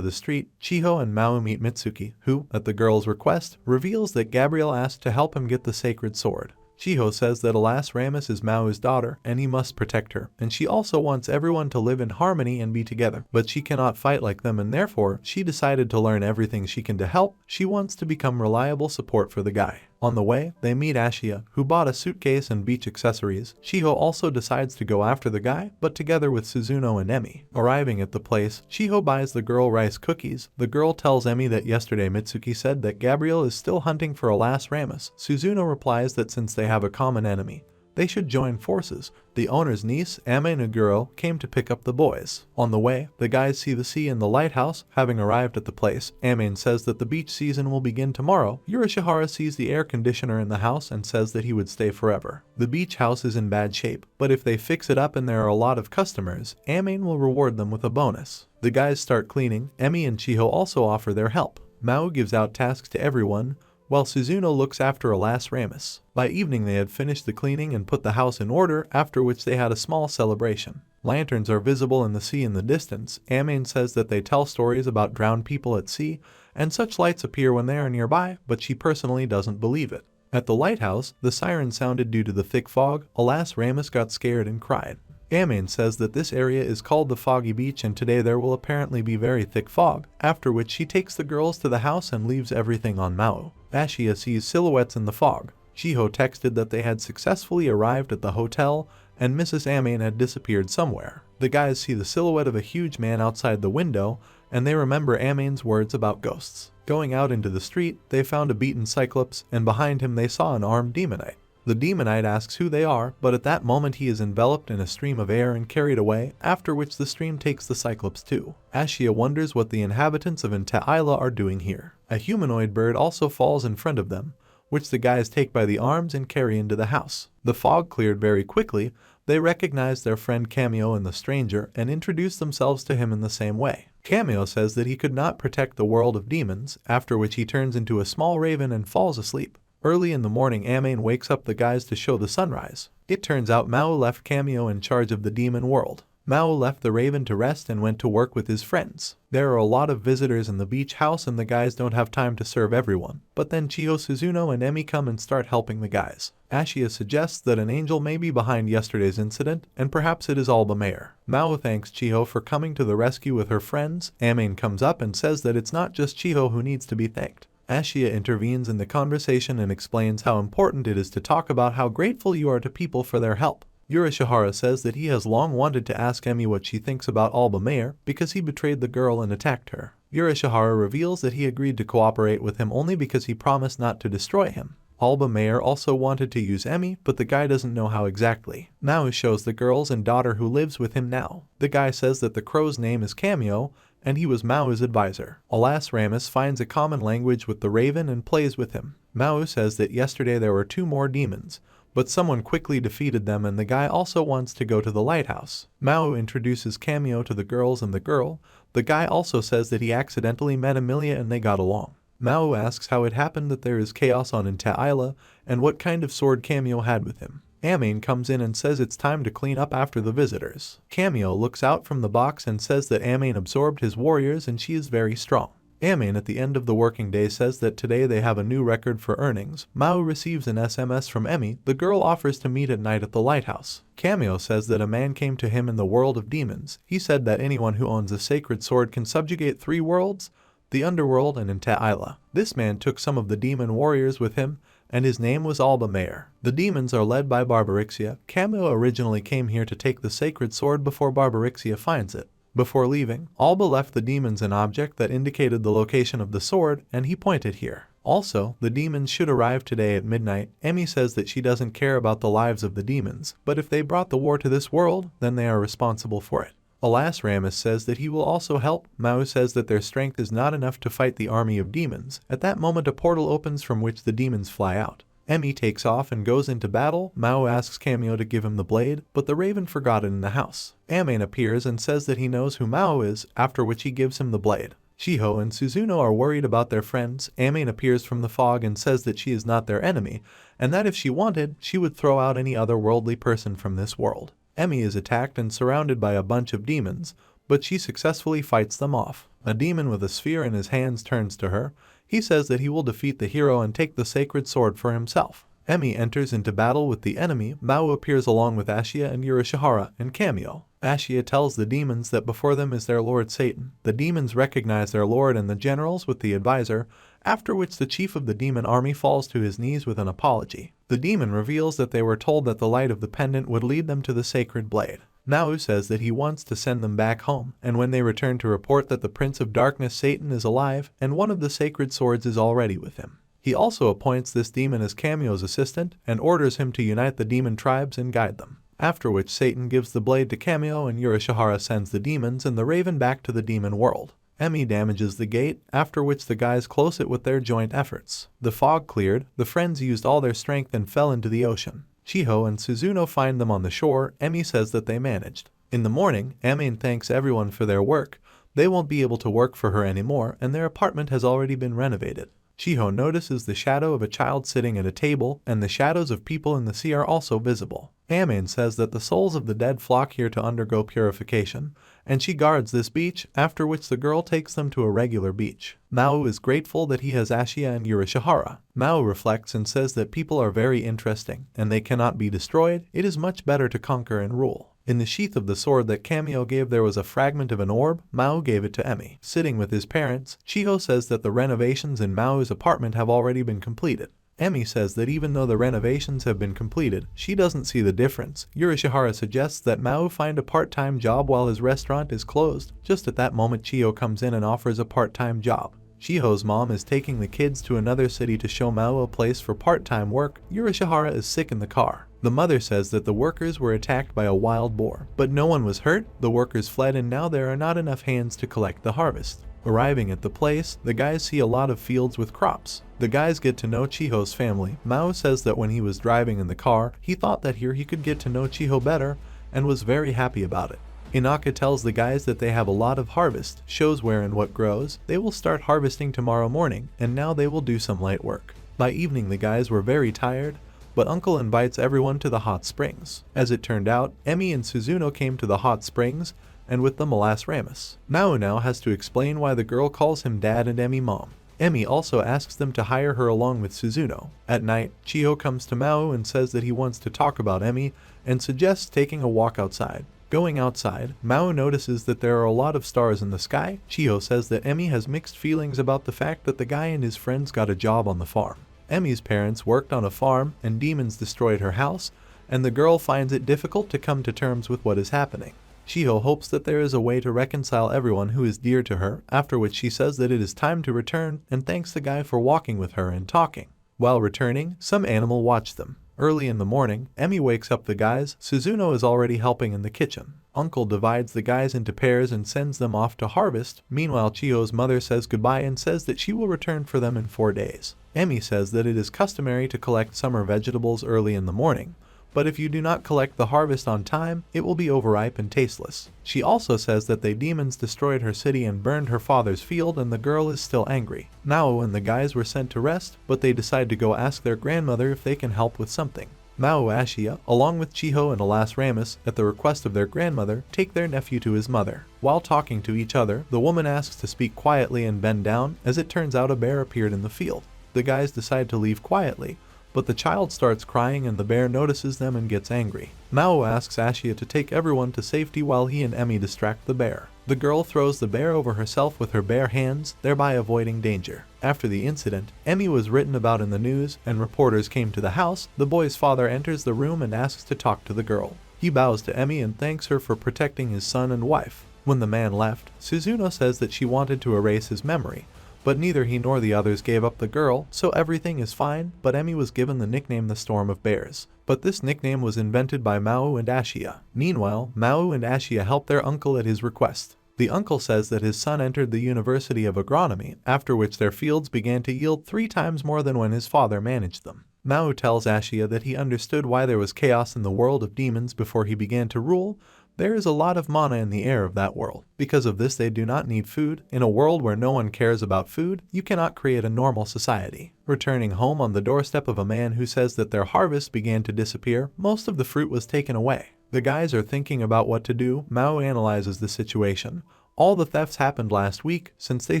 the street, Chiho and Maou meet Mitsuki, who, at the girl's request, reveals that Gabriel asked to help him get the sacred sword. Chiho says that Alas Ramus is Maou's daughter and he must protect her, and she also wants everyone to live in harmony and be together, but she cannot fight like them and therefore she decided to learn everything she can to help. She wants to become reliable support for the guy. On the way, they meet Ashia, who bought a suitcase and beach accessories. Chiho also decides to go after the guy, but together with Suzuno and Emi. Arriving at the place, Chiho buys the girl rice cookies. The girl tells Emi that yesterday Mitsuki said that Gabriel is still hunting for Alas Ramus. Suzuno replies that since they have a common enemy, they should join forces. The owner's niece, Ame Naguro, came to pick up the boys. On the way, the guys see the sea and the lighthouse. Having arrived at the place, Ame says that the beach season will begin tomorrow. Urashihara sees the air conditioner in the house and says that he would stay forever. The beach house is in bad shape, but if they fix it up and there are a lot of customers, Ame will reward them with a bonus. The guys start cleaning. Emi and Chiho also offer their help. Maou gives out tasks to everyone, while Suzuno looks after Alas Ramus. By evening they had finished the cleaning and put the house in order, after which they had a small celebration. Lanterns are visible in the sea in the distance. Ame says that they tell stories about drowned people at sea, and such lights appear when they are nearby, but she personally doesn't believe it. At the lighthouse, the siren sounded due to the thick fog. Alas Ramus got scared and cried. Ame says that this area is called the Foggy Beach and today there will apparently be very thick fog, after which she takes the girls to the house and leaves everything on Maou. Ashia sees silhouettes in the fog. Chiho texted that they had successfully arrived at the hotel and Mrs. Ame had disappeared somewhere. The guys see the silhouette of a huge man outside the window and they remember Ame's words about ghosts. Going out into the street, they found a beaten Cyclops and behind him they saw an armed demonite. The demonite asks who they are, but at that moment he is enveloped in a stream of air and carried away, after which the stream takes the Cyclops too. Ashia wonders what the inhabitants of Inta-Isla are doing here. A humanoid bird also falls in front of them, which the guys take by the arms and carry into the house. The fog cleared very quickly, They recognize their friend Kamio and the stranger and introduce themselves to him in the same way. Kamio says that he could not protect the world of demons, after which he turns into a small raven and falls asleep. Early in the morning, Amain wakes up the guys to show the sunrise. It turns out Maou left Kamio in charge of the demon world. Maou left the raven to rest and went to work with his friends. There are a lot of visitors in the beach house and the guys don't have time to serve everyone. But then Chiho, Suzuno and Emi come and start helping the guys. Ashia suggests that an angel may be behind yesterday's incident, and perhaps it is Alba Mayor. Maou thanks Chiho for coming to the rescue with her friends. Amain comes up and says that it's not just Chiho who needs to be thanked. Ashia intervenes in the conversation and explains how important it is to talk about how grateful you are to people for their help. Urashihara says that he has long wanted to ask Emi what she thinks about Alba Mayor because he betrayed the girl and attacked her. Urashihara reveals that he agreed to cooperate with him only because he promised not to destroy him. Alba Mayor also wanted to use Emi, but the guy doesn't know how exactly. Maou shows the girls and daughter who lives with him now. The guy says that the crow's name is Kamio, and he was Maou's advisor. Alas, Ramus finds a common language with the raven and plays with him. Maou says that yesterday there were 2 more demons, but someone quickly defeated them and the guy also wants to go to the lighthouse. Maou introduces Kamio to the girls and the girl. The guy also says that he accidentally met Emilia and they got along. Maou asks how it happened that there is chaos on Isla and what kind of sword Kamio had with him. Amain comes in and says it's time to clean up after the visitors. Kamio looks out from the box and says that Amain absorbed his warriors and she is very strong. Amain at the end of the working day says that today they have a new record for earnings. Maou receives an SMS from Emi. The girl offers to meet at night at the lighthouse. Kamio says that a man came to him in the world of demons. He said that anyone who owns a sacred sword can subjugate 3 worlds, the underworld and Isla. This man took some of the demon warriors with him, and his name was Alba Mayor. The demons are led by Barbarixia. Kamio originally came here to take the sacred sword before Barbarixia finds it. Before leaving, Alba left the demons an object that indicated the location of the sword, and he pointed here. Also, the demons should arrive today at midnight. Emi says that she doesn't care about the lives of the demons, but if they brought the war to this world, then they are responsible for it. Alas, Ramus says that he will also help. Maou says that their strength is not enough to fight the army of demons. At that moment a portal opens from which the demons fly out. Emi takes off and goes into battle. Maou asks Kamio to give him the blade, but the raven forgot it in the house. Amain appears and says that he knows who Maou is, after which he gives him the blade. Chiho and Suzuno are worried about their friends. Amain appears from the fog and says that she is not their enemy, and that if she wanted, she would throw out any other worldly person from this world. Emi is attacked and surrounded by a bunch of demons, but she successfully fights them off. A demon with a sphere in his hands turns to her. He says that he will defeat the hero and take the sacred sword for himself. Emi enters into battle with the enemy. Maou appears along with Ashia and Urashihara and Kamio. Ashia tells the demons that before them is their lord Satan. The demons recognize their lord and the generals with the advisor, after which the chief of the demon army falls to his knees with an apology. The demon reveals that they were told that the light of the pendant would lead them to the sacred blade. Maou says that he wants to send them back home, and when they return to report that the Prince of Darkness Satan is alive and one of the sacred swords is already with him. He also appoints this demon as Kamio's assistant and orders him to unite the demon tribes and guide them. After which Satan gives the blade to Kamio and Urashihara sends the demons and the raven back to the demon world. Emi damages the gate, after which the guys close it with their joint efforts. The fog cleared, the friends used all their strength and fell into the ocean. Chiho and Suzuno find them on the shore. Emi says that they managed. In the morning, Amain thanks everyone for their work. They won't be able to work for her anymore, and their apartment has already been renovated. Chiho notices the shadow of a child sitting at a table, and the shadows of people in the sea are also visible. Amain says that the souls of the dead flock here to undergo purification, and she guards this beach, after which the girl takes them to a regular beach. Maou is grateful that he has Ashia and Urashihara. Maou reflects and says that people are very interesting, and they cannot be destroyed. It is much better to conquer and rule. In the sheath of the sword that Kamio gave there was a fragment of an orb. Maou gave it to Emi. Sitting with his parents, Chiho says that the renovations in Maou's apartment have already been completed. Emi says that even though the renovations have been completed, she doesn't see the difference. Urashihara suggests that Maou find a part-time job while his restaurant is closed. Just at that moment Chiho comes in and offers a part-time job. Chiho's mom is taking the kids to another city to show Maou a place for part-time work. Urashihara is sick in the car. The mother says that the workers were attacked by a wild boar, but no one was hurt. The workers fled and now there are not enough hands to collect the harvest. Arriving at the place, the guys see a lot of fields with crops. The guys get to know Chiho's family. Maou says that when he was driving in the car, he thought that here he could get to know Chiho better and was very happy about it. Inaka tells the guys that they have a lot of harvest, shows where and what grows. They will start harvesting tomorrow morning, and now they will do some light work. By evening the guys were very tired, but Uncle invites everyone to the hot springs. As it turned out, Emi and Suzuno came to the hot springs, and with them Alas Ramus. Maou now has to explain why the girl calls him dad and Emi mom. Emi also asks them to hire her along with Suzuno. At night, Chiho comes to Maou and says that he wants to talk about Emi and suggests taking a walk outside. Going outside, Maou notices that there are a lot of stars in the sky. Chiho says that Emi has mixed feelings about the fact that the guy and his friends got a job on the farm. Emi's parents worked on a farm and demons destroyed her house, and the girl finds it difficult to come to terms with what is happening. Chiho hopes that there is a way to reconcile everyone who is dear to her, after which she says that it is time to return and thanks the guy for walking with her and talking. While returning, some animal watched them. Early in the morning, Emi wakes up the guys. Suzuno is already helping in the kitchen. Uncle divides the guys into pairs and sends them off to harvest. Meanwhile, Chiho's mother says goodbye and says that she will return for them in 4 days. Emi says that it is customary to collect summer vegetables early in the morning, but if you do not collect the harvest on time, it will be overripe and tasteless. She also says that the demons destroyed her city and burned her father's field and the girl is still angry. Maou and the guys were sent to rest, but they decide to go ask their grandmother if they can help with something. Maou Ashia, along with Chiho and Alas Ramus, at the request of their grandmother, take their nephew to his mother. While talking to each other, the woman asks to speak quietly and bend down. As it turns out, a bear appeared in the field. The guys decide to leave quietly, but the child starts crying and the bear notices them and gets angry. Maou asks Ashia to take everyone to safety while he and Emi distract the bear. The girl throws the bear over herself with her bare hands, thereby avoiding danger. After the incident, Emi was written about in the news and reporters came to the house. The boy's father enters the room and asks to talk to the girl. He bows to Emi and thanks her for protecting his son and wife. When the man left, Suzuno says that she wanted to erase his memory, but neither he nor the others gave up the girl, so everything is fine. But Emi was given the nickname the Storm of Bears. But this nickname was invented by Maou and Ashia. Meanwhile, Maou and Ashia help their uncle at his request. The uncle says that his son entered the University of Agronomy, after which their fields began to yield 3 times more than when his father managed them. Maou tells Ashia that he understood why there was chaos in the world of demons before he began to rule. There is a lot of mana in the air of that world. Because of this, they do not need food. In a world where no one cares about food, you cannot create a normal society. Returning home on the doorstep of a man who says that their harvest began to disappear, most of the fruit was taken away. The guys are thinking about what to do. Maou analyzes the situation. All the thefts happened last week since they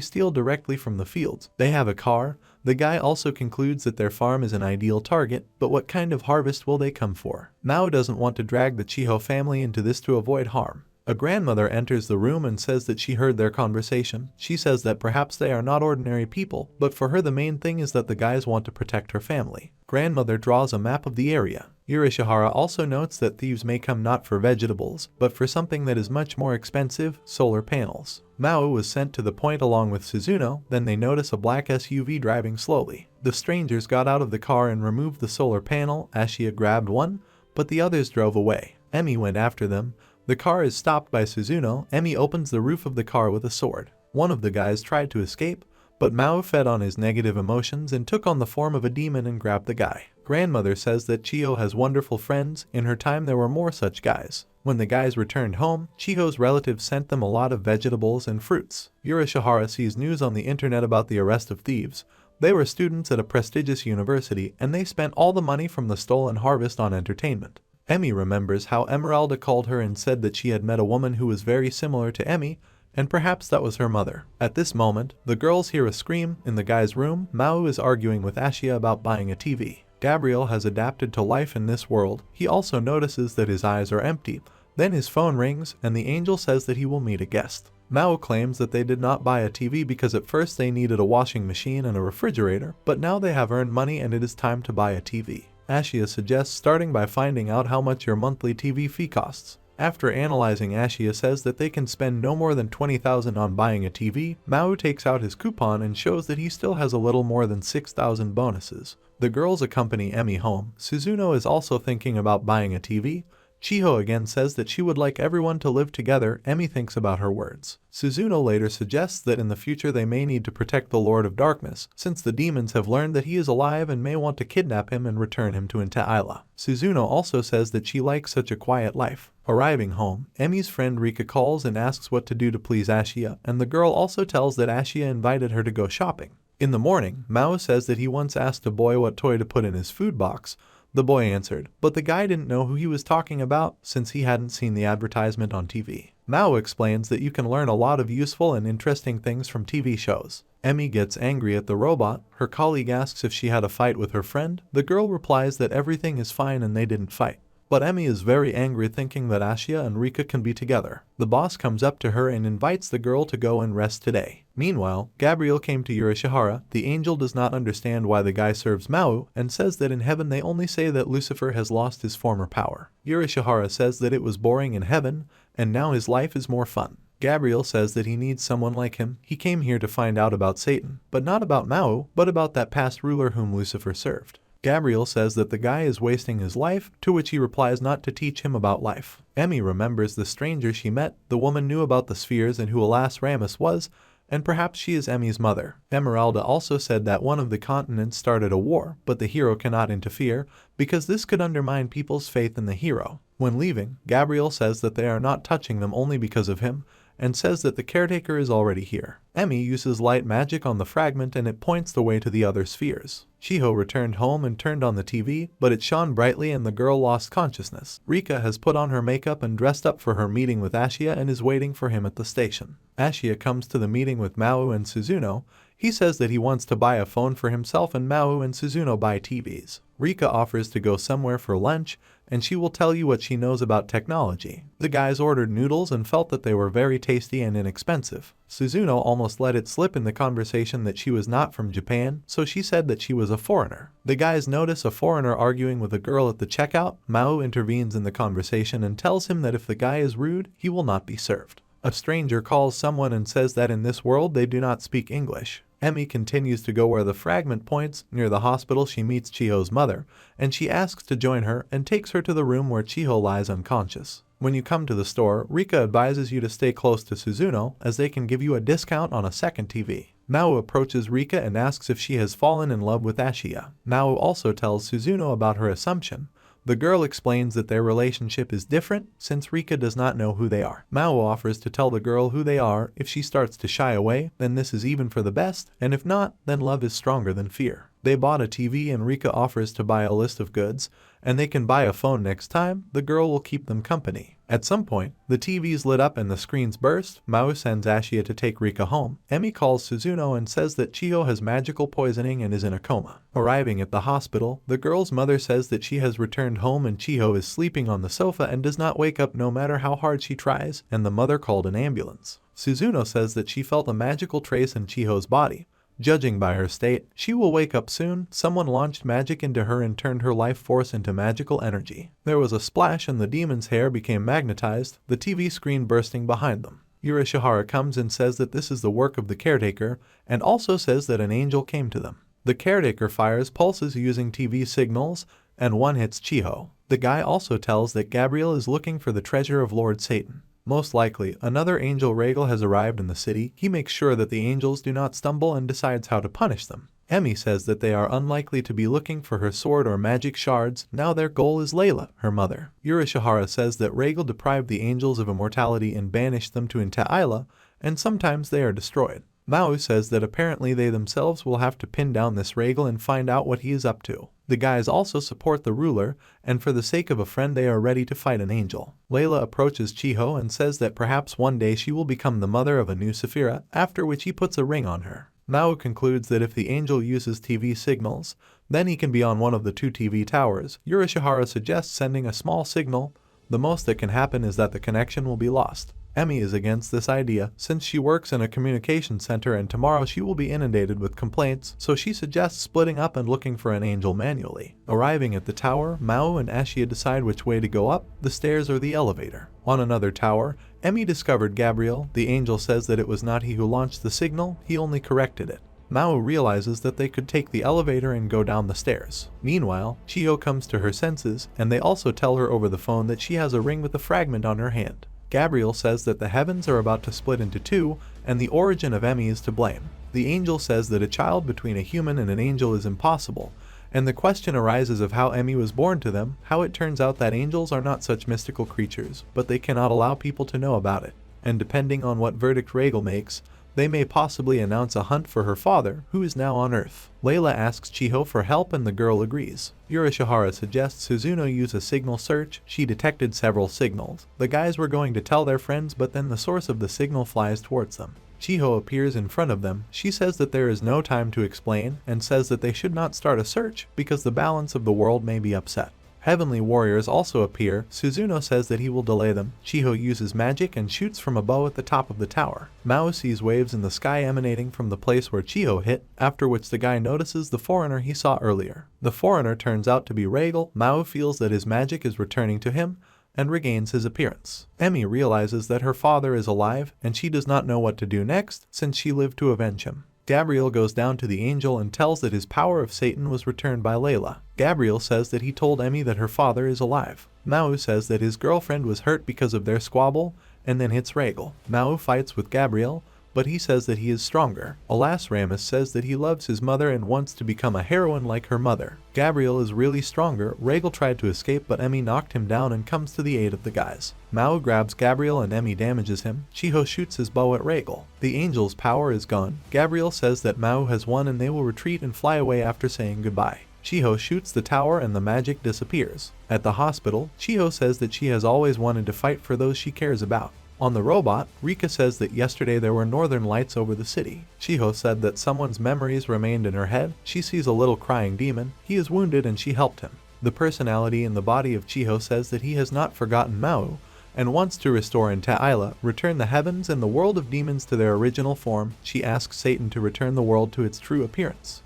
steal directly from the fields. They have a car. The guy also concludes that their farm is an ideal target, but what kind of harvest will they come for? Maou doesn't want to drag the Chiho family into this to avoid harm. A grandmother enters the room and says that she heard their conversation. She says that perhaps they are not ordinary people, but for her the main thing is that the guys want to protect her family. Grandmother draws a map of the area. Yurishihara also notes that thieves may come not for vegetables, but for something that is much more expensive, solar panels. Maou was sent to the point along with Suzuno. Then they notice a black SUV driving slowly. The strangers got out of the car and removed the solar panel. Ashia grabbed one, but the others drove away. Emi went after them. The car is stopped by Suzuno. Emi opens the roof of the car with a sword. One of the guys tried to escape, but Maou fed on his negative emotions and took on the form of a demon and grabbed the guy. Grandmother says that Chiho has wonderful friends. In her time there were more such guys. When the guys returned home, Chiho's relatives sent them a lot of vegetables and fruits. Yurishihara sees news on the internet about the arrest of thieves. They were students at a prestigious university and they spent all the money from the stolen harvest on entertainment. Emi remembers how Emeralda called her and said that she had met a woman who was very similar to Emi, and perhaps that was her mother. At this moment, the girls hear a scream. In the guy's room, Maou is arguing with Ashia about buying a TV. Gabriel has adapted to life in this world. He also notices that his eyes are empty. Then his phone rings, and the angel says that he will meet a guest. Maou claims that they did not buy a TV because at first they needed a washing machine and a refrigerator, but now they have earned money and it is time to buy a TV. Ashia suggests starting by finding out how much your monthly TV fee costs. After analyzing, Ashia says that they can spend no more than 20,000 on buying a TV. Maou takes out his coupon and shows that he still has a little more than 6,000 bonuses. The girls accompany Emi home. Suzuno is also thinking about buying a TV. Chiho again says that she would like everyone to live together. Emi thinks about her words. Suzuno later suggests that in the future they may need to protect the Lord of Darkness, since the demons have learned that he is alive and may want to kidnap him and return him to Inta-Isla. Suzuno also says that she likes such a quiet life. Arriving home, Emi's friend Rika calls and asks what to do to please Ashia, and the girl also tells that Ashia invited her to go shopping. In the morning, Mao says that he once asked a boy what toy to put in his food box. The boy answered, but the guy didn't know who he was talking about since he hadn't seen the advertisement on TV. Mao explains that you can learn a lot of useful and interesting things from TV shows. Emi gets angry at the robot. Her colleague asks if she had a fight with her friend. The girl replies that everything is fine and they didn't fight. But Emi is very angry thinking that Ashia and Rika can be together. The boss comes up to her and invites the girl to go and rest today. Meanwhile, Gabriel came to Urashihara. The angel does not understand why the guy serves Mao and says that in heaven they only say that Lucifer has lost his former power. Urashihara says that it was boring in heaven and now his life is more fun. Gabriel says that he needs someone like him. He came here to find out about Satan, but not about Mao, but about that past ruler whom Lucifer served. Gabriel says that the guy is wasting his life, to which he replies not to teach him about life. Emi remembers the stranger she met. The woman knew about the spheres and who alas Ramus was, and perhaps she is Emi's mother. Emeralda also said that one of the continents started a war, but the hero cannot interfere, because this could undermine people's faith in the hero. When leaving, Gabriel says that they are not touching them only because of him, and says that the caretaker is already here. Emi uses light magic on the fragment and it points the way to the other spheres. Chiho returned home and turned on the TV, but it shone brightly and the girl lost consciousness. Rika has put on her makeup and dressed up for her meeting with Ashia and is waiting for him at the station. Ashia comes to the meeting with Mao and Suzuno. He says that he wants to buy a phone for himself and Mao and Suzuno buy TVs. Rika offers to go somewhere for lunch, and she will tell you what she knows about technology. The guys ordered noodles and felt that they were very tasty and inexpensive. Suzuno almost let it slip in the conversation that she was not from Japan, so she said that she was a foreigner. The guys notice a foreigner arguing with a girl at the checkout. Mao intervenes in the conversation and tells him that if the guy is rude, he will not be served. A stranger calls someone and says that in this world they do not speak English. Emi continues to go where the fragment points. Near the hospital she meets Chiho's mother, and she asks to join her and takes her to the room where Chiho lies unconscious. When you come to the store, Rika advises you to stay close to Suzuno as they can give you a discount on a second TV. Mao approaches Rika and asks if she has fallen in love with Ashia. Mao also tells Suzuno about her assumption. The girl explains that their relationship is different since Rika does not know who they are. Mao offers to tell the girl who they are. If she starts to shy away, then this is even for the best, and if not, then love is stronger than fear. They bought a TV and Rika offers to buy a list of goods, and they can buy a phone next time. The girl will keep them company. At some point, the TV's lit up and the screens burst. Mao sends Ashia to take Rika home. Emi calls Suzuno and says that Chiho has magical poisoning and is in a coma. Arriving at the hospital, the girl's mother says that she has returned home and Chiho is sleeping on the sofa and does not wake up no matter how hard she tries, and the mother called an ambulance. Suzuno says that she felt a magical trace in Chiho's body. Judging by her state, she will wake up soon. Someone launched magic into her and turned her life force into magical energy. There was a splash and the demon's hair became magnetized, the TV screen bursting behind them. Urashihara comes and says that this is the work of the caretaker, and also says that an angel came to them. The caretaker fires pulses using TV signals, and one hits Chiho. The guy also tells that Gabriel is looking for the treasure of Lord Satan. Most likely, another angel Regal has arrived in the city. He makes sure that the angels do not stumble and decides how to punish them. Emi says that they are unlikely to be looking for her sword or magic shards. Now their goal is Layla, her mother. Urashihara says that Regal deprived the angels of immortality and banished them to Inta-Isla, and sometimes they are destroyed. Mao says that apparently they themselves will have to pin down this Regal and find out what he is up to. The guys also support the ruler, and for the sake of a friend they are ready to fight an angel. Layla approaches Chiho and says that perhaps one day she will become the mother of a new Saphira, after which he puts a ring on her. Mao concludes that if the angel uses TV signals, then he can be on one of the two TV towers. Urashihara suggests sending a small signal. The most that can happen is that the connection will be lost. Emi is against this idea since she works in a communication center and tomorrow she will be inundated with complaints, so she suggests splitting up and looking for an angel manually. Arriving at the tower, Mao and Ashia decide which way to go up, the stairs or the elevator. On another tower, Emi discovered Gabriel. The angel says that it was not he who launched the signal, he only corrected it. Maou realizes that they could take the elevator and go down the stairs. Meanwhile, Chiho comes to her senses, and they also tell her over the phone that she has a ring with a fragment on her hand. Gabriel says that the heavens are about to split into two, and the origin of Emi is to blame. The angel says that a child between a human and an angel is impossible, and the question arises of how Emi was born to them, how it turns out that angels are not such mystical creatures, but they cannot allow people to know about it. And depending on what verdict Regal makes, they may possibly announce a hunt for her father, who is now on Earth. Layla asks Chiho for help and the girl agrees. Urashihara suggests Suzuno use a signal search. She detected several signals. The guys were going to tell their friends, but then the source of the signal flies towards them. Chiho appears in front of them. She says that there is no time to explain, and says that they should not start a search because the balance of the world may be upset. Heavenly warriors also appear. Suzuno says that he will delay them. Chiho uses magic and shoots from a bow at the top of the tower. Maou sees waves in the sky emanating from the place where Chiho hit, after which the guy notices the foreigner he saw earlier. The foreigner turns out to be Regal. Maou feels that his magic is returning to him, and regains his appearance. Emi realizes that her father is alive, and she does not know what to do next, since she lived to avenge him. Gabriel goes down to the angel and tells that his power of Satan was returned by Layla. Gabriel says that he told Emi that her father is alive. Maou says that his girlfriend was hurt because of their squabble, and then hits Regal. Maou fights with Gabriel, but he says that he is stronger. Alas, Ramus says that he loves his mother and wants to become a heroine like her mother. Gabriel is really stronger. Regal tried to escape, but Emi knocked him down and comes to the aid of the guys. Maou grabs Gabriel and Emi damages him. Chiho shoots his bow at Regal. The angel's power is gone. Gabriel says that Maou has won and they will retreat and fly away after saying goodbye. Chiho shoots the tower and the magic disappears. At the hospital, Chiho says that she has always wanted to fight for those she cares about. On the robot, Rika says that yesterday there were northern lights over the city. Chiho said that someone's memories remained in her head. She sees a little crying demon. He is wounded and she helped him. The personality in the body of Chiho says that he has not forgotten Maou, and wants to restore Ta'ila, return the heavens and the world of demons to their original form. She asks Satan to return the world to its true appearance.